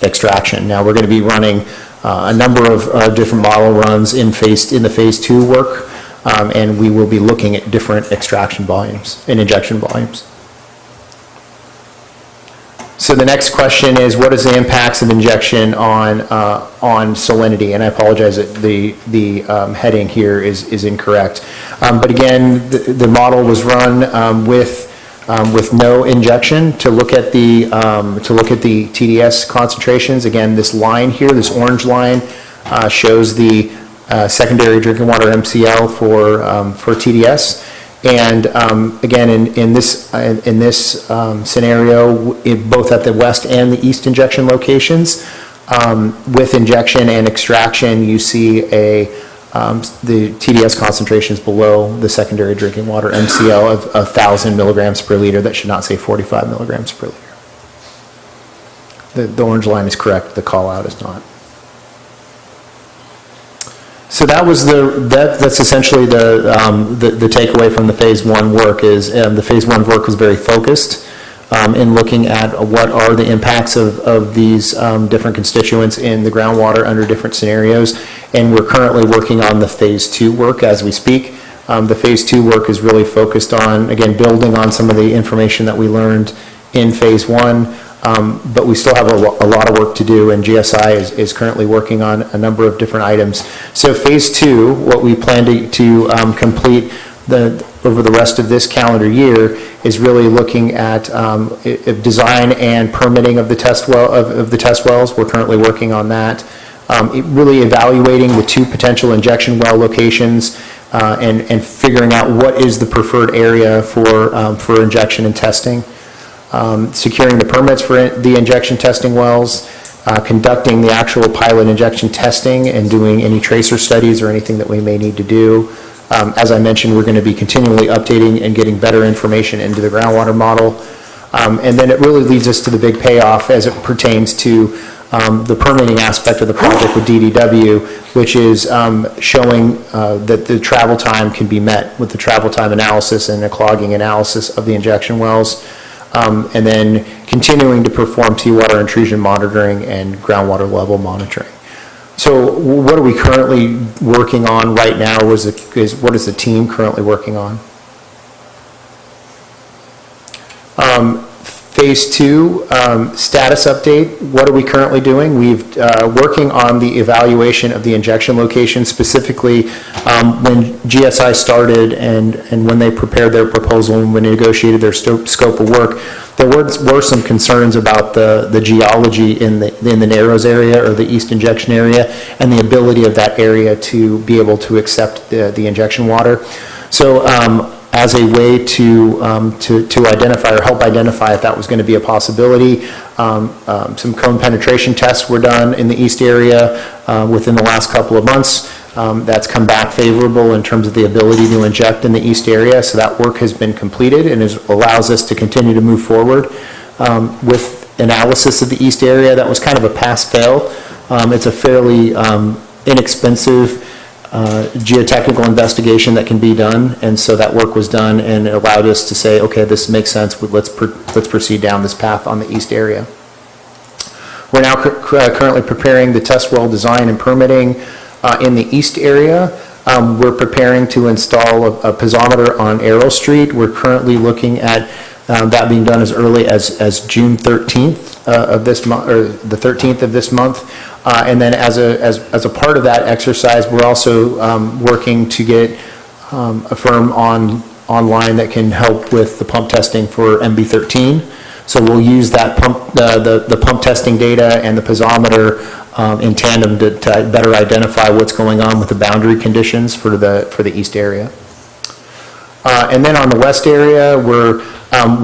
extraction. Now we're going to be running a number of different model runs in the phase 2 work, and we will be looking at different extraction volumes and injection volumes. So the next question is, what is the impacts of injection on salinity? And I apologize that the heading here is incorrect. But again, the model was run with no injection to look at the TDS concentrations. Again, this line here, this orange line, shows the secondary drinking water MCL for TDS. And again, in this scenario, both at the west and the east injection locations, with injection and extraction, you see a the TDS concentrations below the secondary drinking water MCL of 1,000 milligrams per liter. That should not say 45 milligrams per liter. The orange line is correct, the call out is not. So that was that's essentially the takeaway from the phase one work is the phase one work was very focused in looking at what are the impacts of these different constituents in the groundwater under different scenarios. And we're currently working on the phase two work as we speak. The phase two work is really focused on, again, building on some of the information that we learned in phase one. But we still have a lot of work to do, and GSI is currently working on a number of different items. So phase two, what we plan to complete over the rest of this calendar year is really looking at design and permitting of the test wells. We're currently working on that. Really evaluating the two potential injection well locations and figuring out what is the preferred area for injection and testing. Securing the permits for the injection testing wells, conducting the actual pilot injection testing and doing any tracer studies or anything that we may need to do. As I mentioned, we're going to be continually updating and getting better information into the groundwater model. And then it really leads us to the big payoff as it pertains to the permitting aspect of the project with DDW, which is showing that the travel time can be met with the travel time analysis and the clogging analysis of the injection wells. And then continuing to perform water intrusion monitoring and groundwater level monitoring. So what are we currently working on right now? What is the team currently working on? Phase two, status update. What are we currently doing? We've working on the evaluation of the injection location, specifically when GSI started and when they prepared their proposal and when they negotiated their scope of work. There were some concerns about the geology in the Narrows area or the east injection area and the ability of that area to be able to accept the injection water. So as a way to identify or help identify if that was going to be a possibility, some cone penetration tests were done in the east area within the last couple of months. That's come back favorable in terms of the ability to inject in the east area. So that work has been completed and allows us to continue to move forward with analysis of the east area. That was kind of a pass-fail. It's a fairly inexpensive geotechnical investigation that can be done, and so that work was done and it allowed us to say, okay, this makes sense, let's proceed down this path on the east area. We're now currently preparing the test well design and permitting in the east area. We're preparing to install a piezometer on Arrow Street. We're currently looking at that being done as early as June 13th of this month, or the 13th of this month. And then as a part of that exercise, we're also working to get a firm online that can help with the pump testing for MB13. So we'll use that pump, the pump testing data and the piezometer in tandem to better identify what's going on with the boundary conditions for the east area. And then on the west area, we're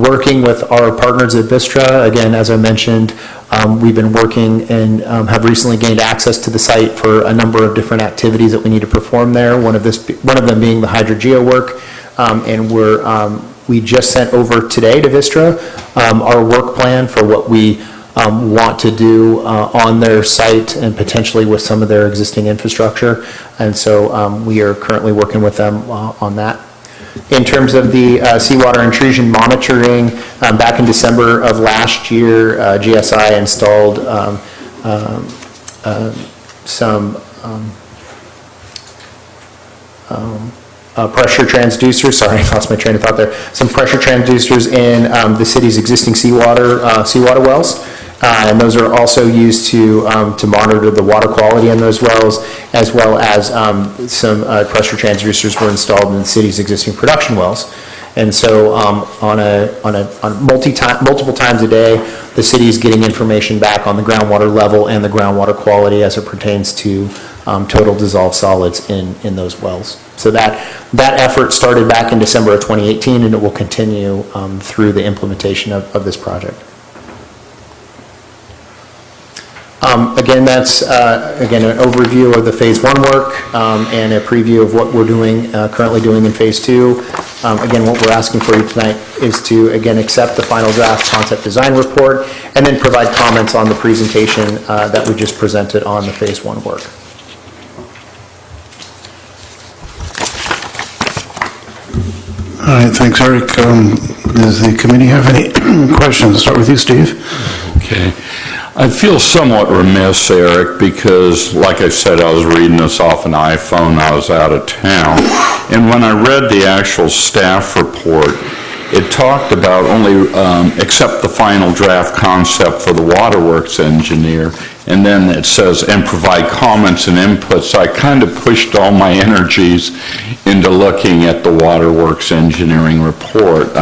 working with our partners at Vistra. Again, as I mentioned, we've been working and have recently gained access to the site for a number of different activities that we need to perform there. One of them being the hydrogeo work, and we just sent over today to Vistra our work plan for what we want to do on their site and potentially with some of their existing infrastructure. And so we are currently working with them on that. In terms of the seawater intrusion monitoring, back in December of last year, GSI installed some pressure transducers, sorry, I lost my train of thought there, some pressure transducers in the city's existing seawater wells. And those are also used to monitor the water quality in those wells, as well as some pressure transducers were installed in the city's existing production wells. And so on multiple times a day, the city is getting information back on the groundwater level and the groundwater quality as it pertains to total dissolved solids in those wells. So that effort started back in December of 2018, and it will continue through the implementation of this project. Again, that's, again, an overview of the Phase 1 work and a preview of what we're doing, currently doing in Phase 2. Again, what we're asking for you tonight is to, again, accept the final draft concept design report and then provide comments on the presentation that we just presented on the Phase 1 work. All right, thanks, Eric. Does the committee have any questions? I'll start with you, Steve. Okay. I feel somewhat remiss, Eric, because, like I said, I was reading this off an iPhone. I was out of town. And when I read the actual staff report, it talked about only accept the final draft concept for the waterworks engineer, and then it says, and provide comments and inputs. So I kind of pushed all my energies into looking at the waterworks engineering report.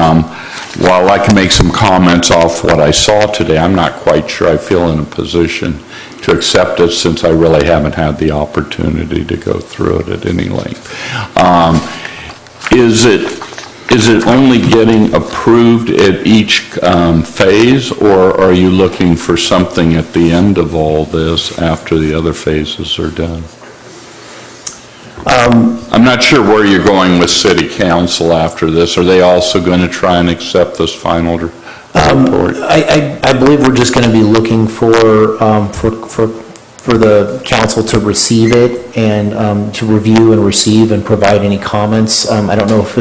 While I can make some comments off what I saw today, I'm not quite sure I feel in a position to accept it, since I really haven't had the opportunity to go through it at any length. Is it only getting approved at each phase, or are you looking for something at the end of all this after the other phases are done? I'm not sure where you're going with city council after this. Are they also going to try and accept this final report? I believe we're just going to be looking for the council to receive it and to review and receive and provide any comments. I don't know if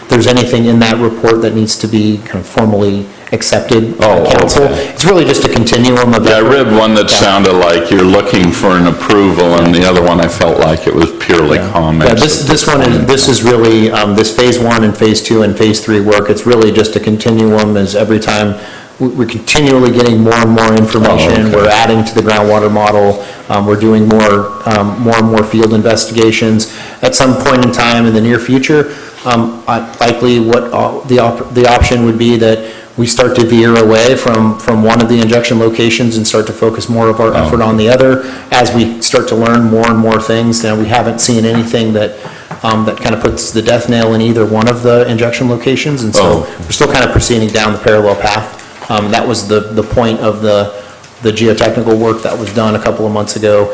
there's anything in that report that needs to be kind of formally accepted by council. Okay. It's really just a continuum of... Yeah, I read one that sounded like you're looking for an approval, and the other one I felt like it was purely comments. Yeah, this is really, this Phase 1 and Phase 2 and Phase 3 work, it's really just a continuum, as every time we're continually getting more and more information. We're adding to the groundwater model. We're doing more and more field investigations. At some point in time in the near future, likely what the option would be that we start to veer away from one of the injection locations and start to focus more of our effort on the other as we start to learn more and more things. Now, we haven't seen anything that kind of puts the death nail in either one of the injection locations, and so we're still kind of proceeding down the parallel path. That was the point of the geotechnical work that was done a couple of months ago.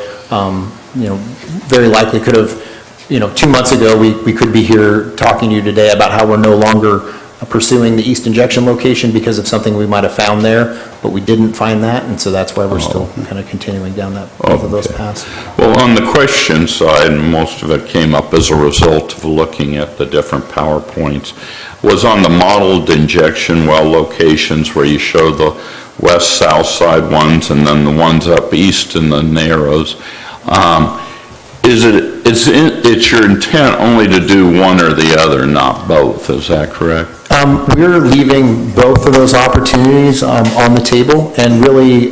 Very likely could have, 2 months ago, we could be here talking to you today about how we're no longer pursuing the east injection location because of something we might have found there, but we didn't find that, and so that's why we're still kind of continuing down that both of those paths. Well, on the question side, most of it came up as a result of looking at the different PowerPoints, was on the modeled injection well locations where you show the west-south side ones and then the ones up east in the narrows. It's your intent only to do one or the other, not both, is that correct? We're leaving both of those opportunities on the table, and really,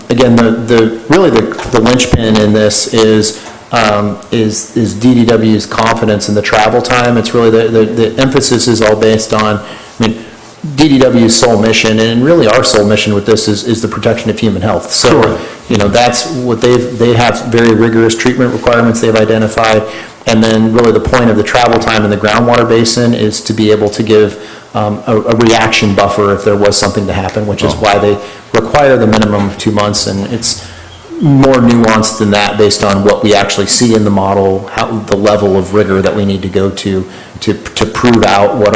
again, the linchpin in this is DDW's confidence in the travel time. It's really the emphasis is all based on, DDW's sole mission, and really our sole mission with this is the protection of human health. So, that's what they have very rigorous treatment requirements they've identified, and then really the point of the travel time in the groundwater basin is to be able to give a reaction buffer if there was something to happen, which is why they require the minimum of 2 months, and it's more nuanced than that based on what we actually see in the model, the level of rigor that we need to go to prove out what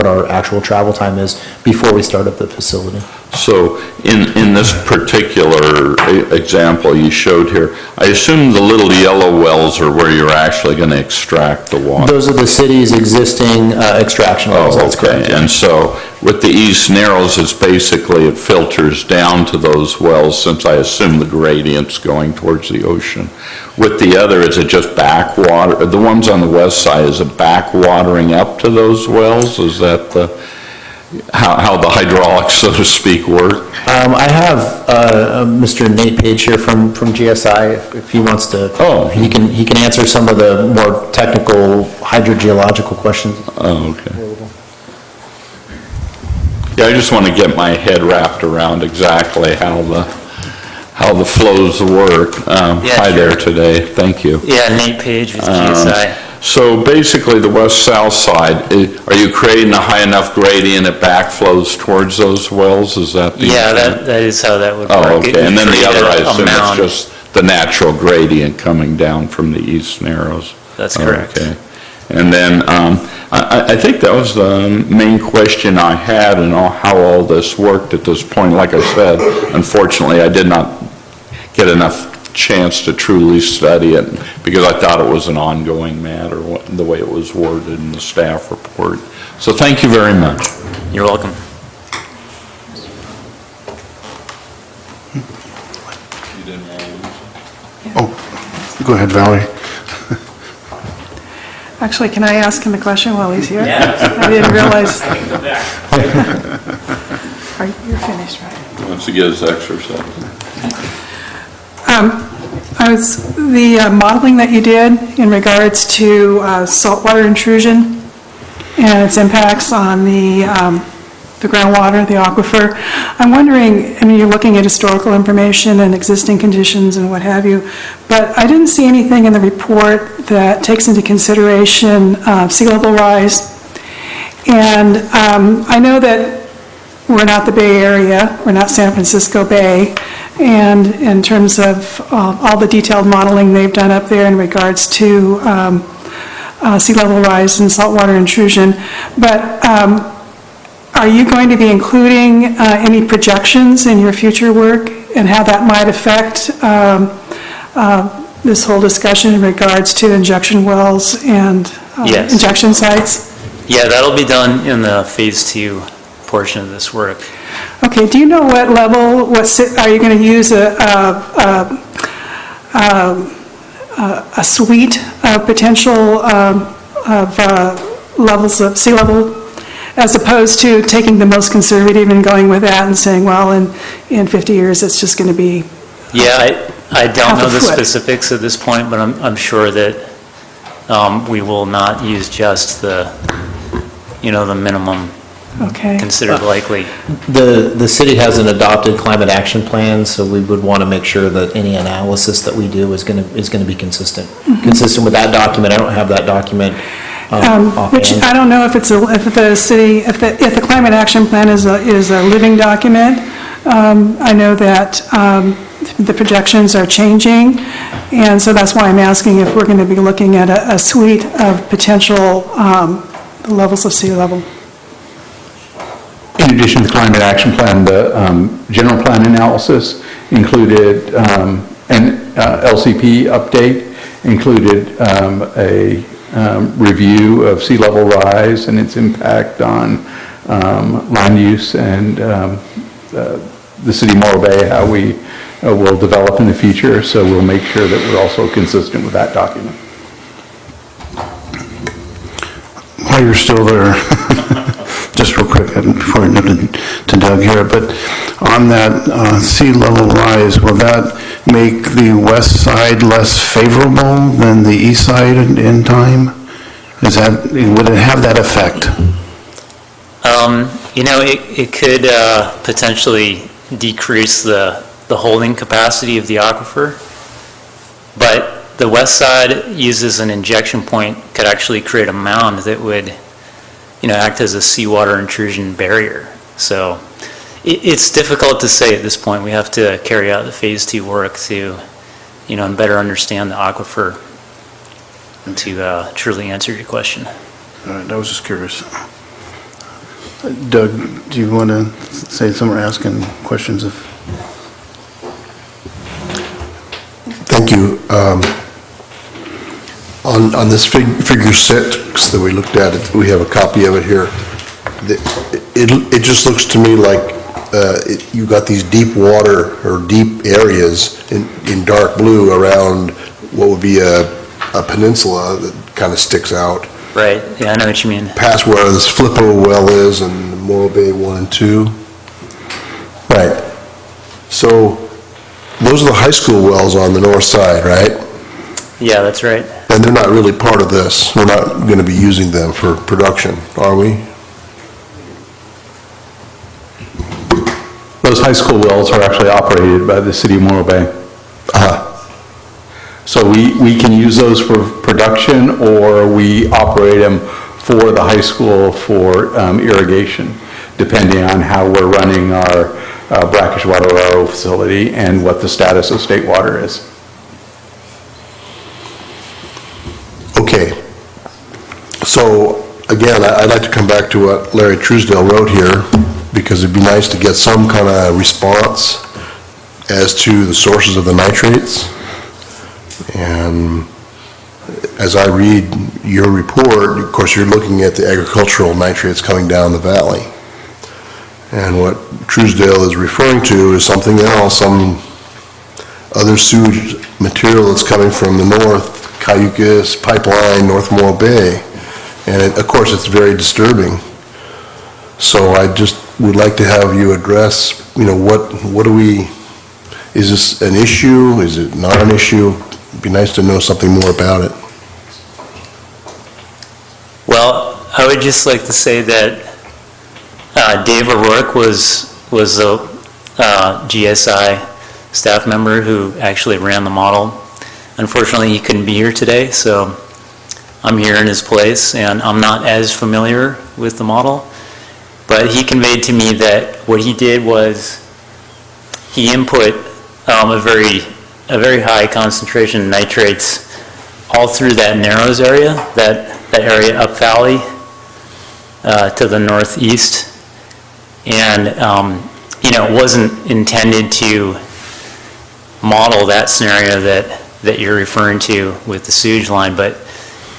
our actual travel time is before we start up the facility. So in this particular example you showed here, I assume the little yellow wells are where you're actually going to extract the water? Those are the city's existing extraction wells. That's correct. And so with the east narrows, it's basically, it filters down to those wells, since I assume the gradient's going towards the ocean. With the other, is it just backwater? The ones on the west side, is it backwatering up to those wells? Is that how the hydraulics, so to speak, work? I have Mr. Nate Page here from GSI, if he wants to. He can answer some of the more technical hydrogeological questions. Okay. Yeah, I just want to get my head wrapped around exactly how the flows work. Hi there today, thank you. Yeah, Nate Page with GSI. So basically, the west-south side, are you creating a high enough gradient it backflows towards those wells? Is that the Yeah, intent? that is how that would work. Oh, okay, and then the other, I assume Amount. it's just the natural gradient coming down from the east narrows. That's correct. Okay. And then, I think that was the main question I had and how all this worked at this point. Like I said, unfortunately, I did not get enough chance to truly study it because I thought it was an ongoing matter, the way it was worded in the staff report. So thank you very much. You're welcome. Oh, go ahead, Valerie. Actually, can I ask him a question while he's here? I didn't realize. You're finished, right? Once he gets exercise. The modeling that you did in regards to saltwater intrusion and its impacts on the groundwater, the aquifer, I'm wondering, I mean, you're looking at historical information and existing conditions and what have you, but I didn't see anything in the report that takes into consideration sea level rise. And I know that we're not the Bay Area, we're not San Francisco Bay, and in terms of all the detailed modeling they've done up there in regards to sea level rise and saltwater intrusion, but are you going to be including any projections in your future work and how that might affect this whole discussion in regards to injection wells and Yes. injection sites? Yeah, that'll be done in the Phase 2 portion of this work. Okay, do you know what level, are you going to use a suite of potential levels of sea level, as opposed to taking the most conservative and going with that and saying, well, in 50 years, it's just going to be Yeah, I don't half know a the foot. specifics at this point, but I'm sure that we will not use just the minimum Okay. considered likely. The city has an adopted climate action plan, so we would want to make sure that any analysis that we do is going to be consistent. Consistent with that document. I don't have that document Which, offhand. I don't know if the climate action plan is a living document. I know that the projections are changing, and so that's why I'm asking if we're going to be looking at a suite of potential levels of sea level. In addition to the climate action plan, the general plan analysis included an LCP update, included a review of sea level rise and its impact on land use and the city of Morro Bay, how we will develop in the future. So we'll make sure that we're also consistent with that document. While you're still there, just real quick, before I move to Doug here, but on that sea level rise, will that make the west side less favorable than the east side in time? Would it have that effect? It could potentially decrease the holding capacity of the aquifer, but the west side uses an injection point, could actually create a mound that would, act as a seawater intrusion barrier. So it's difficult to say at this point. We have to carry out the Phase 2 work to, and better understand the aquifer and to truly answer your question. All right, I was just curious. Doug, do you want to say something or ask any questions of? Thank you. On this figure 6 that we looked at, we have a copy of it here. It just looks to me like you got these deep water or deep areas in dark blue around what would be a peninsula that kind of sticks out. Right, yeah, I know what you mean. Past where this Flippo well is and Morro Bay 1 and 2. Right. So those are the high school wells on the north side, right? Yeah, that's right. And they're not really part of this. We're not going to be using them for production, are we? Those high school wells are actually operated by the city of Morro Bay. So we can use those for production, or we operate them for the high school for irrigation, depending on how we're running our brackish water RO facility and what the status of state water is. Okay. So, again, I'd like to come back to what Larry Truesdale wrote here, because it'd be nice to get some kind of response as to the sources of the nitrates. And as I read your report, of course, you're looking at the agricultural nitrates coming down the valley. And what Truesdale is referring to is something else, some other sewage material that's coming from the north, Cayucas Pipeline, North Morro Bay. And of course, it's very disturbing. So I just would like to have you address, what do we, is this an issue? Is it not an issue? It'd be nice to know something more about it. Well, I would just like to say that Dave O'Rourke was the GSI staff member who actually ran the model. Unfortunately, he couldn't be here today, so I'm here in his place, and I'm not as familiar with the model. But he conveyed to me that what he did was he input a very high concentration of nitrates all through that Narrows area, that area up valley to the northeast. And, it wasn't intended to model that scenario that you're referring to with the sewage line, but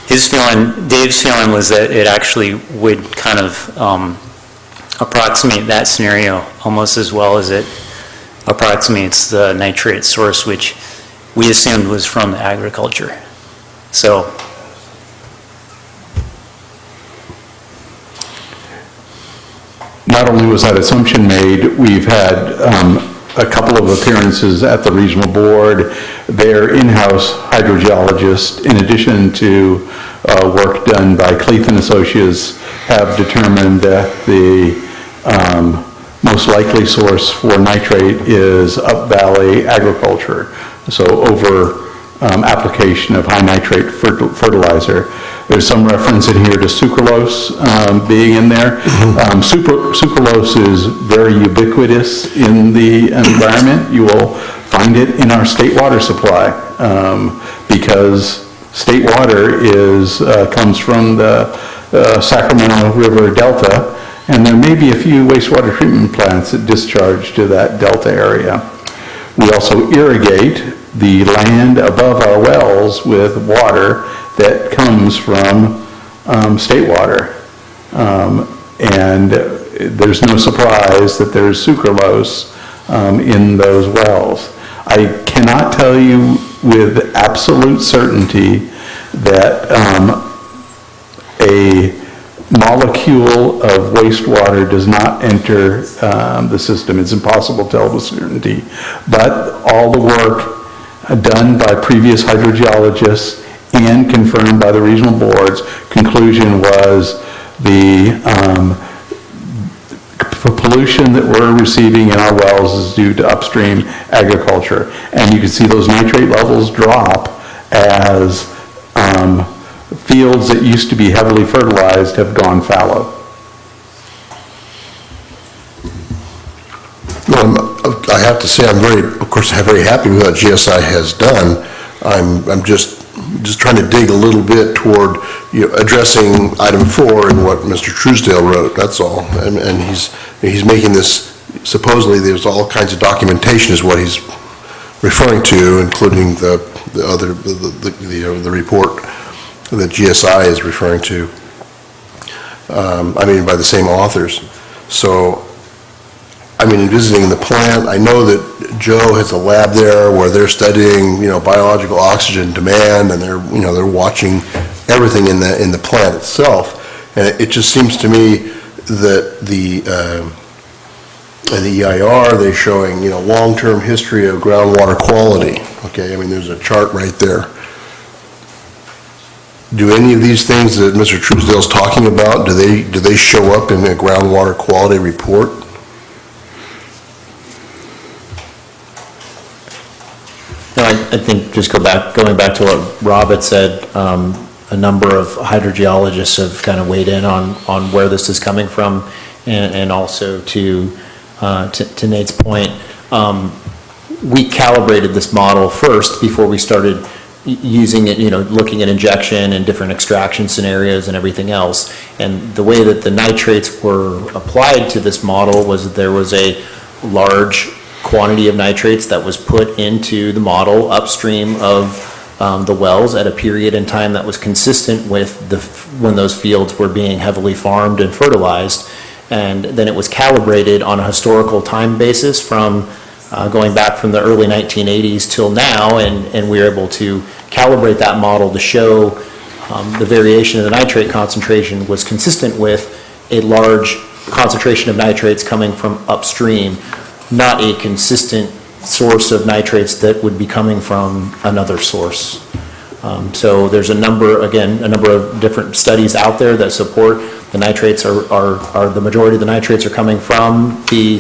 Dave's feeling was that it actually would kind of approximate that scenario almost as well as it approximates the nitrate source, which we assumed was from the agriculture. So, Not only was that assumption made, we've had a couple of appearances at the regional board. Their in-house hydrogeologists, in addition to work done by Cleath and Associates, have determined that the most likely source for nitrate is up valley agriculture. So over application of high nitrate fertilizer. There's some reference in here to sucralose being in there. Sucralose is very ubiquitous in the environment. You will find it in our state water supply because state water comes from the Sacramento River Delta, and there may be a few wastewater treatment plants that discharge to that delta area. We also irrigate the land above our wells with water that comes from state water. And there's no surprise that there's sucralose in those wells. I cannot tell you with absolute certainty that a molecule of wastewater does not enter the system. It's impossible to tell with certainty. But all the work done by previous hydrogeologists and confirmed by the regional board's conclusion was the pollution that we're receiving in our wells is due to upstream agriculture. And you can see those nitrate levels drop as fields that used to be heavily fertilized have gone fallow. I have to say, I'm very happy with what GSI has done. I'm just trying to dig a little bit toward addressing item 4 and what Mr. Truesdale wrote. That's all. And he's making this, supposedly there's all kinds of documentation is what he's referring to, including the report that GSI is referring to. By the same authors. So, in visiting the plant, I know that Joe has a lab there where they're studying, biological oxygen demand, and they're watching everything in the plant itself. And it just seems to me that the EIR, they're showing, long-term history of groundwater quality. Okay, there's a chart right there. Do any of these things that Mr. Truesdale's talking about, do they show up in the groundwater quality report? No, I think just going back to what Rob had said, a number of hydrogeologists have kind of weighed in on where this is coming from, and also to Nate's point, we calibrated this model first before we started using it, looking at injection and different extraction scenarios and everything else. And the way that the nitrates were applied to this model was that there was a large quantity of nitrates that was put into the model upstream of the wells at a period in time that was consistent with when those fields were being heavily farmed and fertilized. And then it was calibrated on a historical time basis from going back from the early 1980s till now, and we were able to calibrate that model to show the variation of the nitrate concentration was consistent with a large concentration of nitrates coming from upstream, not a consistent source of nitrates that would be coming from another source. So there's a number of different studies out there that support the nitrates are the majority of the nitrates are coming from the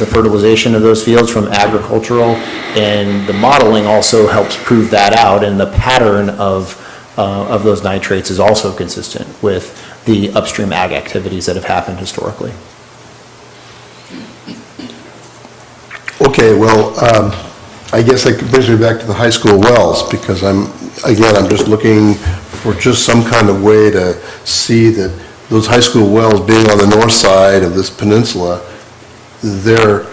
fertilization of those fields from agricultural, and the modeling also helps prove that out, and the pattern of those nitrates is also consistent with the upstream ag activities that have happened historically. Okay, well, I guess that brings me back to the high school wells, because I'm just looking for just some kind of way to see that those high school wells being on the north side of this peninsula, their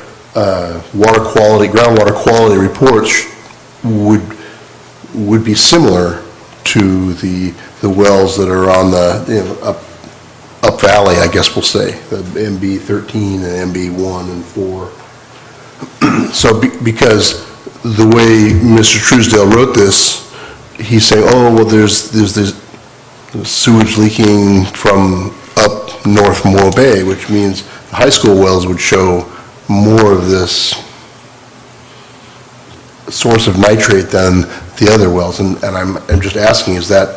water quality, groundwater quality reports would be similar to the wells that are on the, up valley, I guess we'll say, the MB 13 and MB 1 and 4. So because the way Mr. Truesdale wrote this, he's saying, oh, well, there's this sewage leaking from up north Morro Bay, which means the high school wells would show more of this source of nitrate than the other wells. And I'm just asking, is there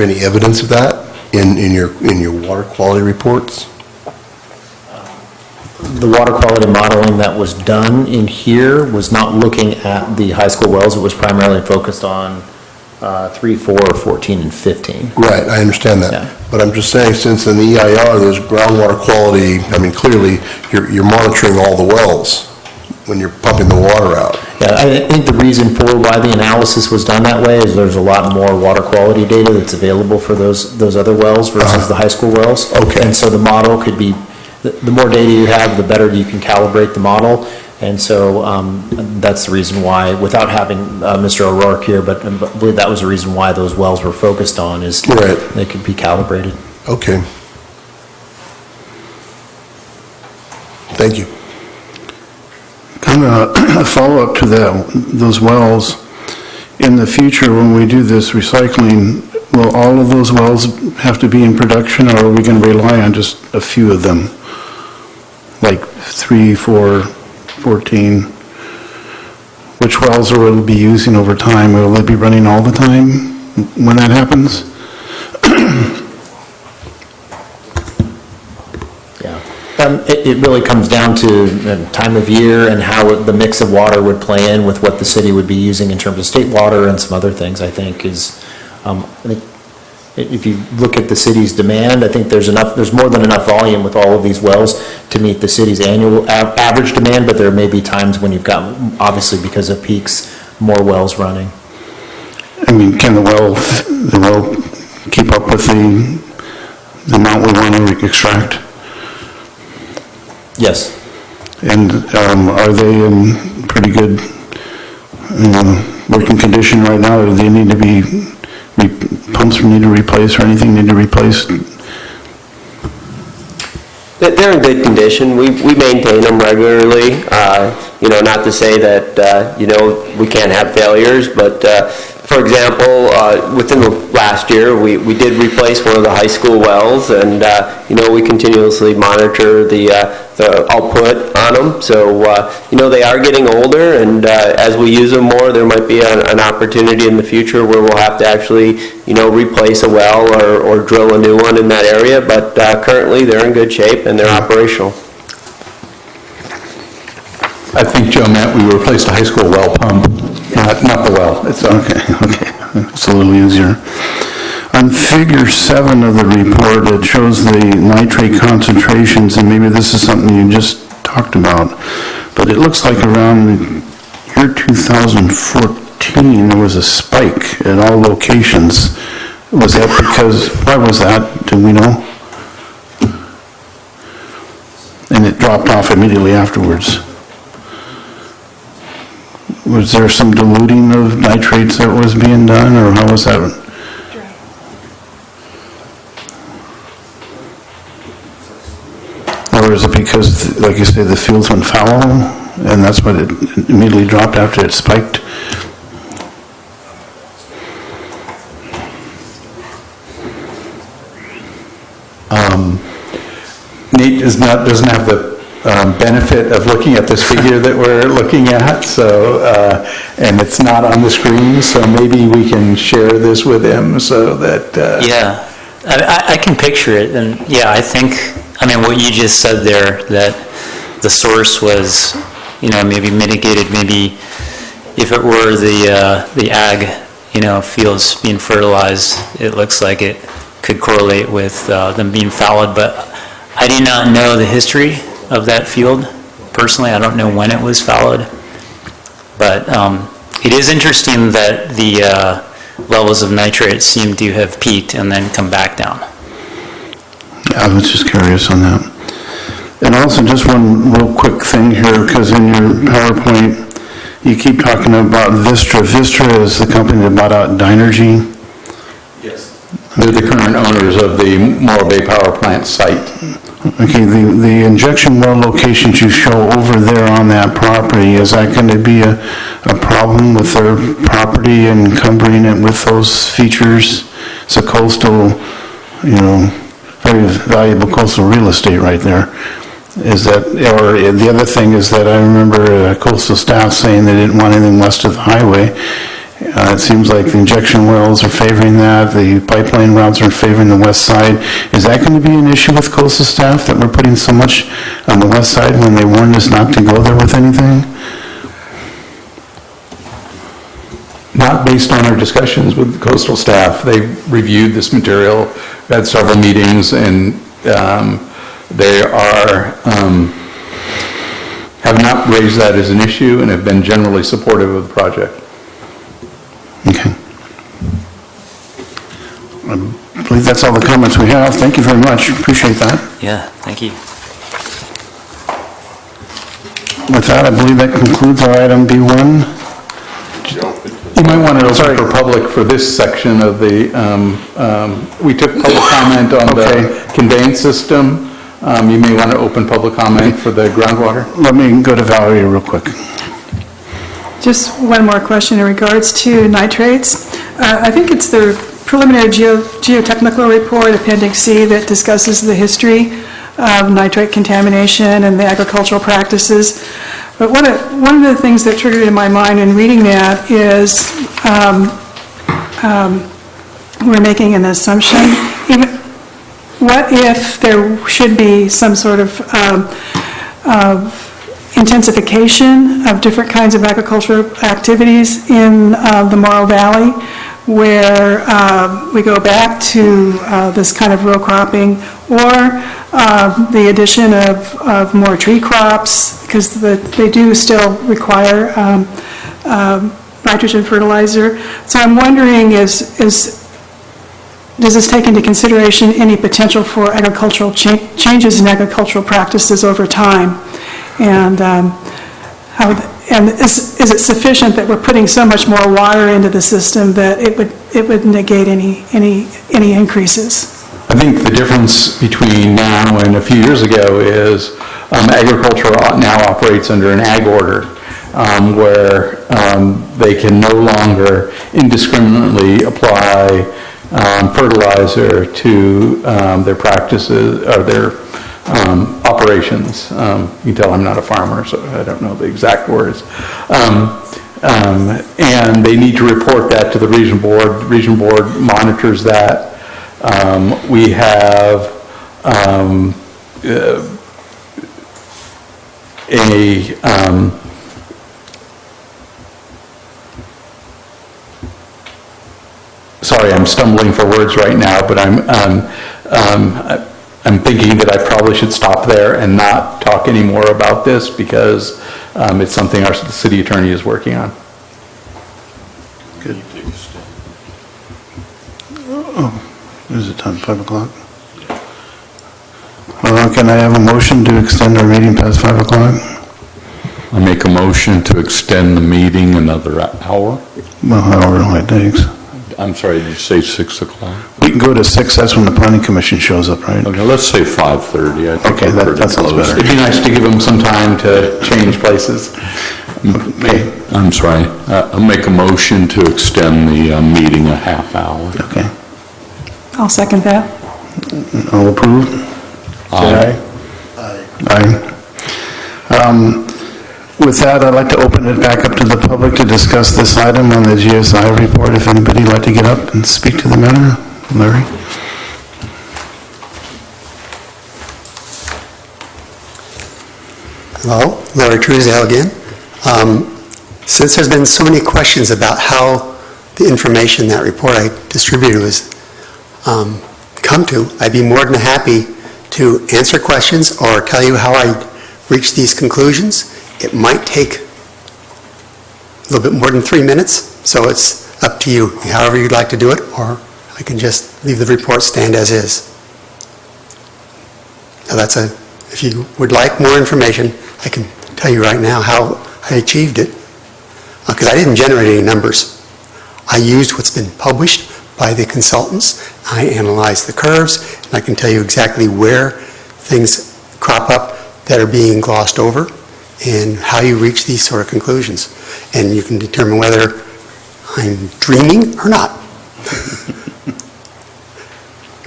any evidence of that in your water quality reports? The water quality modeling that was done in here was not looking at the high school wells. It was primarily focused on 3, 4, 14, and 15. Right, I understand that. Yeah. But I'm just saying, since in the EIR, there's groundwater quality, I mean, clearly, you're monitoring all the wells when you're pumping the water out. Yeah, I think the reason for why the analysis was done that way is there's a lot more water quality data that's available for those other wells versus the high school wells. Okay. And so the model could be, the more data you have, the better you can calibrate the model. And so that's the reason why, without having Mr. O'Rourke here, but I believe that was the reason why those wells were focused on, is Right. they could be calibrated. Okay. Thank you. Kind of a follow-up to those wells. In the future, when we do this recycling, will all of those wells have to be in production, or are we going to rely on just a few of them? Like 3, 4, 14? Which wells will we be using over time? Will they be running all the time when that happens? It really comes down to the time of year and how the mix of water would play in with what the city would be using in terms of state water and some other things, I think, is, I think if you look at the city's demand, I think there's more than enough volume with all of these wells to meet the city's annual average demand, but there may be times when you've got, obviously because of peaks, more wells running. I mean, can the well keep up with the amount we want to extract? Yes. And are they in pretty good working condition right now? Do they need to be, pumps need to replace or anything need to replace? They're in good condition. We maintain them regularly. Not to say that, we can't have failures, but for example, within the last year, we did replace one of the high school wells, and, we continuously monitor the output on them. So, they are getting older, and as we use them more, there might be an opportunity in the future where we'll have to actually, replace a well or drill a new one in that area. But currently, they're in good shape and they're operational. I think ratio meant we replaced a high school well pump, not the well itself. Okay, it's a little easier. On figure 7 of the report, it shows the nitrate concentrations, and maybe this is something you just talked about, but it looks like around year 2014, there was a spike at all locations. Was that because, why was that? Do we know? And it dropped off immediately afterwards. Was there some diluting of nitrates that was being done, or how was that? Or is it because, like you say, the fields went fallow, and that's what it immediately dropped after it spiked? Nate doesn't have the benefit of looking at this figure that we're looking at, so, and it's not on the screen, so maybe we can share this with him so that... Yeah, I can picture it, and yeah, I think, what you just said there, that the source was, maybe mitigated, maybe if it were the ag, fields being fertilized, it looks like it could correlate with them being fallowed, but I do not know the history of that field. Personally, I don't know when it was fallowed, but it is interesting that the levels of nitrate seem to have peaked and then come back down. I was just curious on that. And also, just one real quick thing here, because in your PowerPoint, you keep talking about Vistra. Vistra is the company that bought out Dynergy. Yes. They're the current owners of the Morro Bay Power Plant site. Okay, the injection well locations you show over there on that property, is that going to be a problem with their property and encumbering it with those features? It's a coastal, very valuable coastal real estate right there. Is that, or the other thing is that I remember coastal staff saying they didn't want anything west of the highway. It seems like the injection wells are favoring that, the pipeline routes are favoring the west side. Is that going to be an issue with coastal staff, that we're putting so much on the west side when they warned us not to go there with anything? Not based on our discussions with the coastal staff. They reviewed this material, had several meetings, and they have not raised that as an issue and have been generally supportive of the project. Okay. I believe that's all the comments we have. Thank you very much. Appreciate that. Yeah, thank you. With that, I believe that concludes our item B1. You might want to open for public for this section of the, we took public comment on the conveyance system. You may want to open public comment for the groundwater. Let me go to Valerie real quick. Just one more question in regards to nitrates. I think it's the preliminary geotechnical report, Appendix C, that discusses the history of nitrate contamination and the agricultural practices. But one of the things that triggered in my mind in reading that is we're making an assumption. What if there should be some sort of intensification of different kinds of agricultural activities in the Morro Valley, where we go back to this kind of row cropping, or the addition of more tree crops, because they do still require nitrogen fertilizer. So I'm wondering, does this take into consideration any potential for agricultural changes in agricultural practices over time? And is it sufficient that we're putting so much more water into the system that it would negate any increases? I think the difference between now and a few years ago is agriculture now operates under an ag order, where they can no longer indiscriminately apply fertilizer to their practices or their operations. You can tell I'm not a farmer, so I don't know the exact words. And they need to report that to the region board. The region board monitors that. We have sorry, I'm stumbling for words right now, but I'm thinking that I probably should stop there and not talk any more about this because it's something our city attorney is working on. Good. Oh, is it time, 5 o'clock? Well, can I have a motion to extend our meeting past 5 o'clock? I make a motion to extend the meeting another hour. Well, however long it takes. I'm sorry, did you say 6 o'clock? We can go to 6, that's when the planning commission shows up, right? Okay, let's say 5:30. I think Okay, we're pretty that sounds close. better. It'd be nice to give them some time to change places. I'm sorry, I'll make a motion to extend the meeting a half hour. Okay. I'll second that. All approved? Aye. Aye. With that, I'd like to open it back up to the public to discuss this item on the GSI report. If anybody would like to get up and speak to the matter. Larry? Hello, Larry Truesdale again. Since there's been so many questions about how the information, that report I distributed was come to, I'd be more than happy to answer questions or tell you how I reached these conclusions. It might take a little bit more than 3 minutes, so it's up to you, however you'd like to do it, or I can just leave the report stand as is. Now if you would like more information, I can tell you right now how I achieved it, because I didn't generate any numbers. I used what's been published by the consultants. I analyzed the curves, and I can tell you exactly where things crop up that are being glossed over and how you reach these sort of conclusions. And you can determine whether I'm dreaming or not.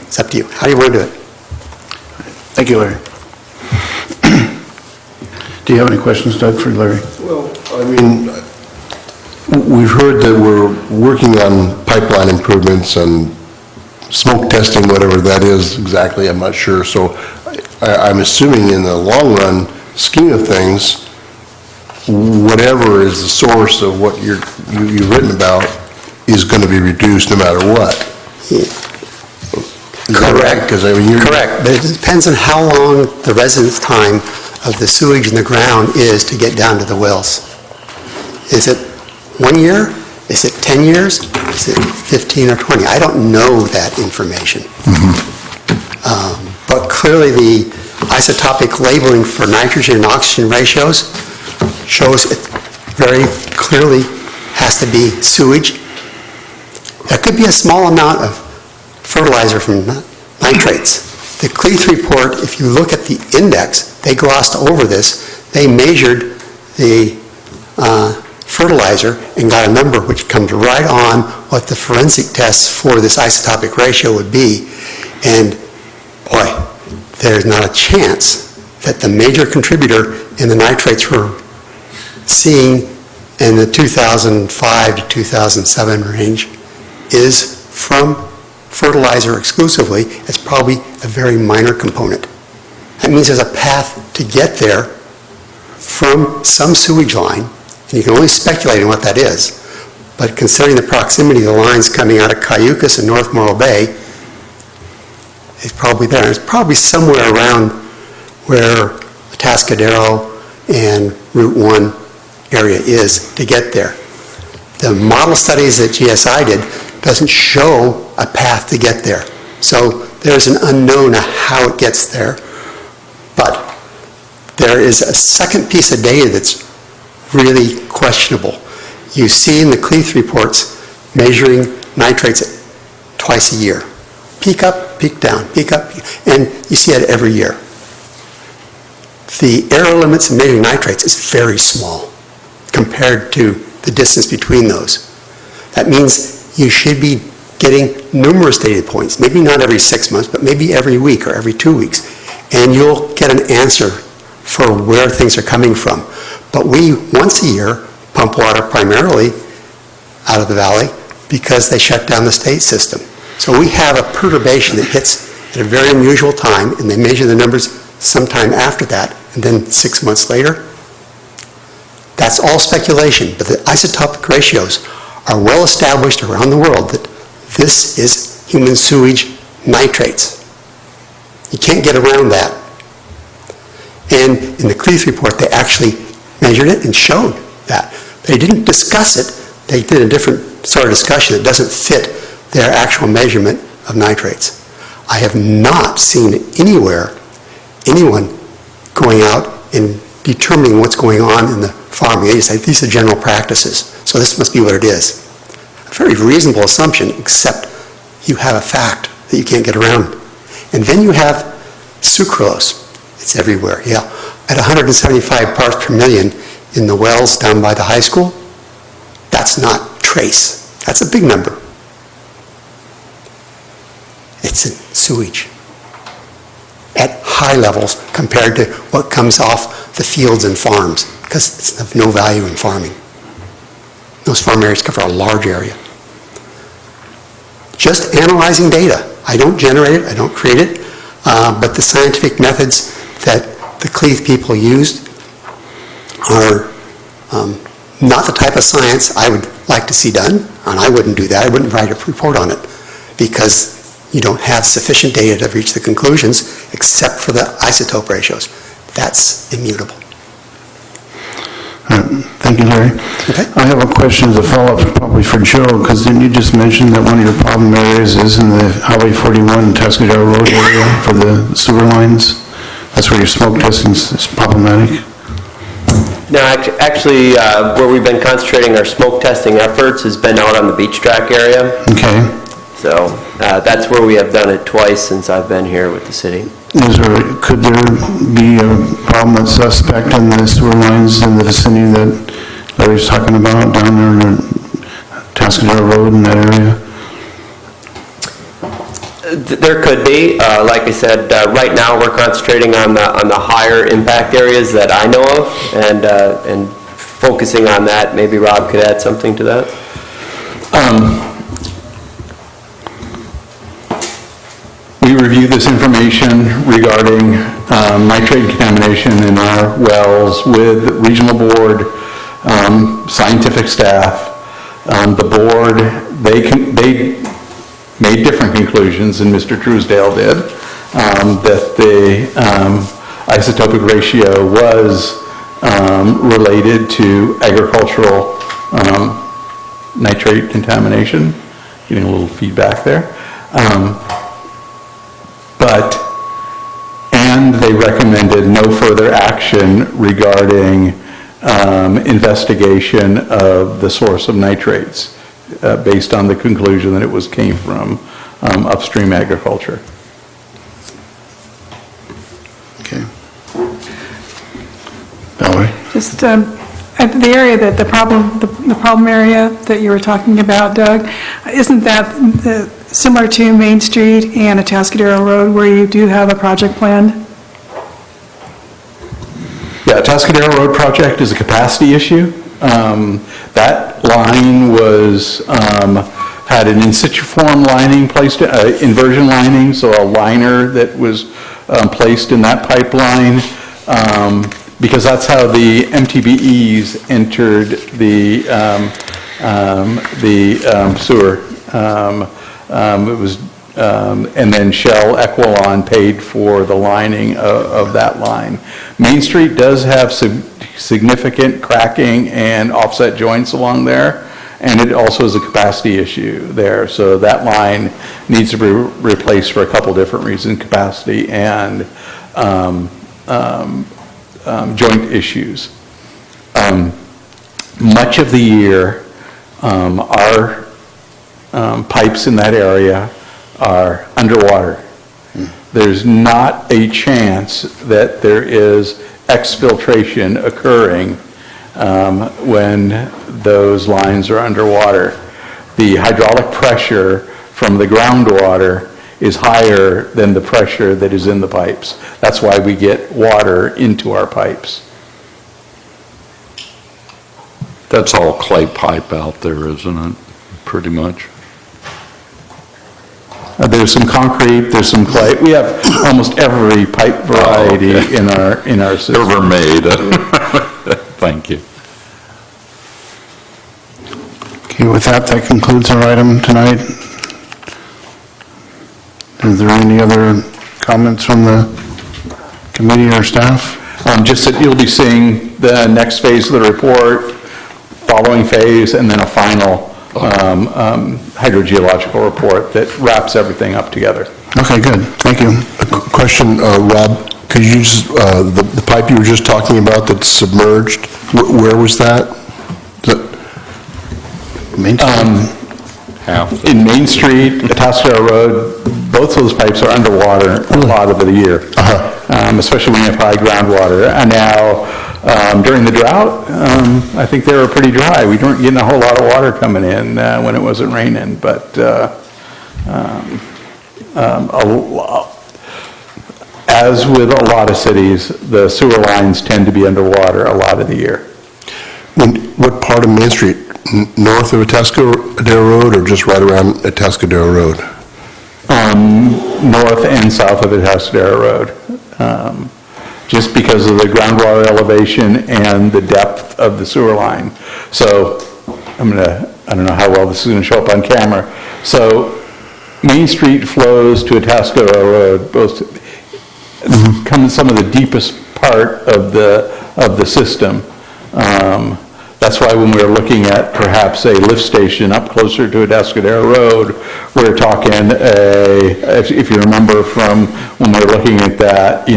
It's up to you. How do you want to do it? Thank you, Larry. Do you have any questions, Doug, for Larry? Well, I mean, we've heard that we're working on pipeline improvements and smoke testing, whatever that is exactly, I'm not sure. So I'm assuming in the long run scheme of things, whatever is the source of what you've written about is going to be reduced no matter what. Correct. Because I mean, Correct, but it depends on how long the residence time of the sewage in the ground is to get down to the wells. Is it 1 year? Is it 10 years? Is it 15 or 20? I don't know that information. But clearly the isotopic labeling for nitrogen and oxygen ratios shows it very clearly has to be sewage. There could be a small amount of fertilizer from nitrates. The Cleath report, if you look at the index, they glossed over this. They measured the fertilizer and got a number which comes right on what the forensic tests for this isotopic ratio would be. And boy, there's not a chance that the major contributor in the nitrates we're seeing in the 2005 to 2007 range is from fertilizer exclusively. It's probably a very minor component. That means there's a path to get there from some sewage line, and you can only speculate on what that is, but considering the proximity of the lines coming out of Cayucas and North Morro Bay, it's probably there. It's probably somewhere around where Atascadero and Route 1 area is to get there. The model studies that GSI did doesn't show a path to get there. So there's an unknown of how it gets there. But there is a second piece of data that's really questionable. You see in the Cleath reports measuring nitrates twice a year. Peak up, peak down, peak up, and you see it every year. The error limits in measuring nitrates is very small compared to the distance between those. That means you should be getting numerous data points, maybe not every 6 months, but maybe every week or every 2 weeks, and you'll get an answer for where things are coming from. But we, once a year, pump water primarily out of the valley because they shut down the state system. So we have a perturbation that hits at a very unusual time, and they measure the numbers sometime after that, and then 6 months later. That's all speculation, but the isotopic ratios are well established around the world that This is human sewage nitrates. You can't get around that. And in the Cleese report, they actually measured it and showed that. They didn't discuss it. They did a different sort of discussion that doesn't fit their actual measurement of nitrates. I have not seen anywhere anyone going out and determining what's going on in the farming. They just say, these are general practices, so this must be what it is. A very reasonable assumption, except you have a fact that you can't get around. And then you have sucralose. It's everywhere, yeah. At 175 parts per million in the wells down by the high school, that's not trace. That's a big number. It's in sewage at high levels compared to what comes off the fields and farms, because it's of no value in farming. Those farm areas cover a large area. Just analyzing data. I don't generate it, I don't create it, but the scientific methods that the Cleese people used are not the type of science I would like to see done, and I wouldn't do that. I wouldn't write a report on it, because you don't have sufficient data to reach the conclusions except for the isotope ratios. That's immutable. Thank you, Larry. Okay. I have a question as a follow-up probably for Joe, because didn't you just mention that one of your problem areas is in the Highway 41 Tuscadero Road area for the sewer lines? That's where your smoke testing is problematic? No, actually, where we've been concentrating our smoke testing efforts has been out on the beach track area. Okay. So that's where we have done it twice since I've been here with the city. Could there be a problem that's suspect in the sewer lines in the vicinity that Larry's talking about down there in Tuscadero Road in that area? There could be. Like I said, right now we're concentrating on the higher impact areas that I know of, and focusing on that. Maybe Rob could add something to that. We review this information regarding nitrate contamination in our wells with regional board, scientific staff. The board, they made different conclusions than Mr. Truesdale did, that the isotopic ratio was related to agricultural nitrate contamination. Getting a little feedback there. And they recommended no further action regarding investigation of the source of nitrates based on the conclusion that it came from upstream agriculture. Okay. Valerie? Just the area that the problem area that you were talking about, Doug, isn't that similar to Main Street and Atascadero Road where you do have a project planned? Yeah, Tuscadero Road project is a capacity issue. That line had an in situ form lining placed, inversion lining, so a liner that was placed in that pipeline, because that's how the MTBEs entered the sewer. It was, and then Shell Equilon paid for the lining of that line. Main Street does have significant cracking and offset joints along there, and it also is a capacity issue there. So that line needs to be replaced for a couple different reasons, capacity and joint issues. Much of the year, our pipes in that area are underwater. There's not a chance that there is exfiltration occurring when those lines are underwater. The hydraulic pressure from the groundwater is higher than the pressure that is in the pipes. That's why we get water into our pipes. That's all clay pipe out there, isn't it? Pretty much. There's some concrete, there's some clay. We have almost every pipe variety in our system. Ever made. Thank you. Okay, with that concludes our item tonight. Is there any other comments from the committee or staff? Just that you'll be seeing the next phase of the report, following phase, and then a final hydrogeological report that wraps everything up together. Okay, good, thank you. Question, Rob, could you just, the pipe you were just talking about that's submerged, where was that? In Main Street, Atascadero Road, both those pipes are underwater a lot of the year, especially when you have high groundwater. And now, during the drought, I think they were pretty dry. We weren't getting a whole lot of water coming in when it wasn't raining, but as with a lot of cities, the sewer lines tend to be underwater a lot of the year. What part of Main Street? North of Atascadero Road or just right around Atascadero Road? North and south of Atascadero Road. Just because of the groundwater elevation and the depth of the sewer line. So I don't know how well this is going to show up on camera. So Main Street flows to Atascadero Road, comes some of the deepest part of the system. That's why when we were looking at perhaps a lift station up closer to Atascadero Road, we're talking if you remember from when we were looking at that,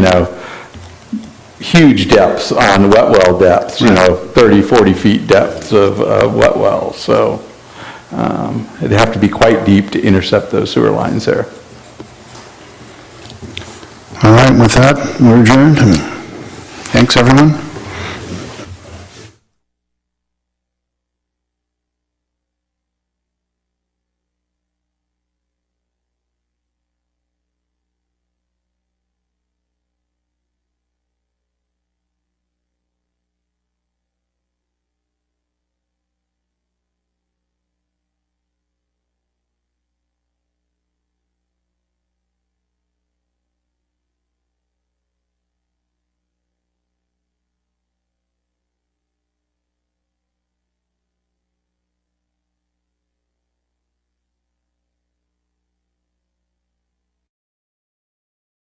huge depths on wet well depths, 30, 40 feet depths of wet wells. So it'd have to be quite deep to intercept those sewer lines there. All right, with that, we're adjourned. Thanks, everyone.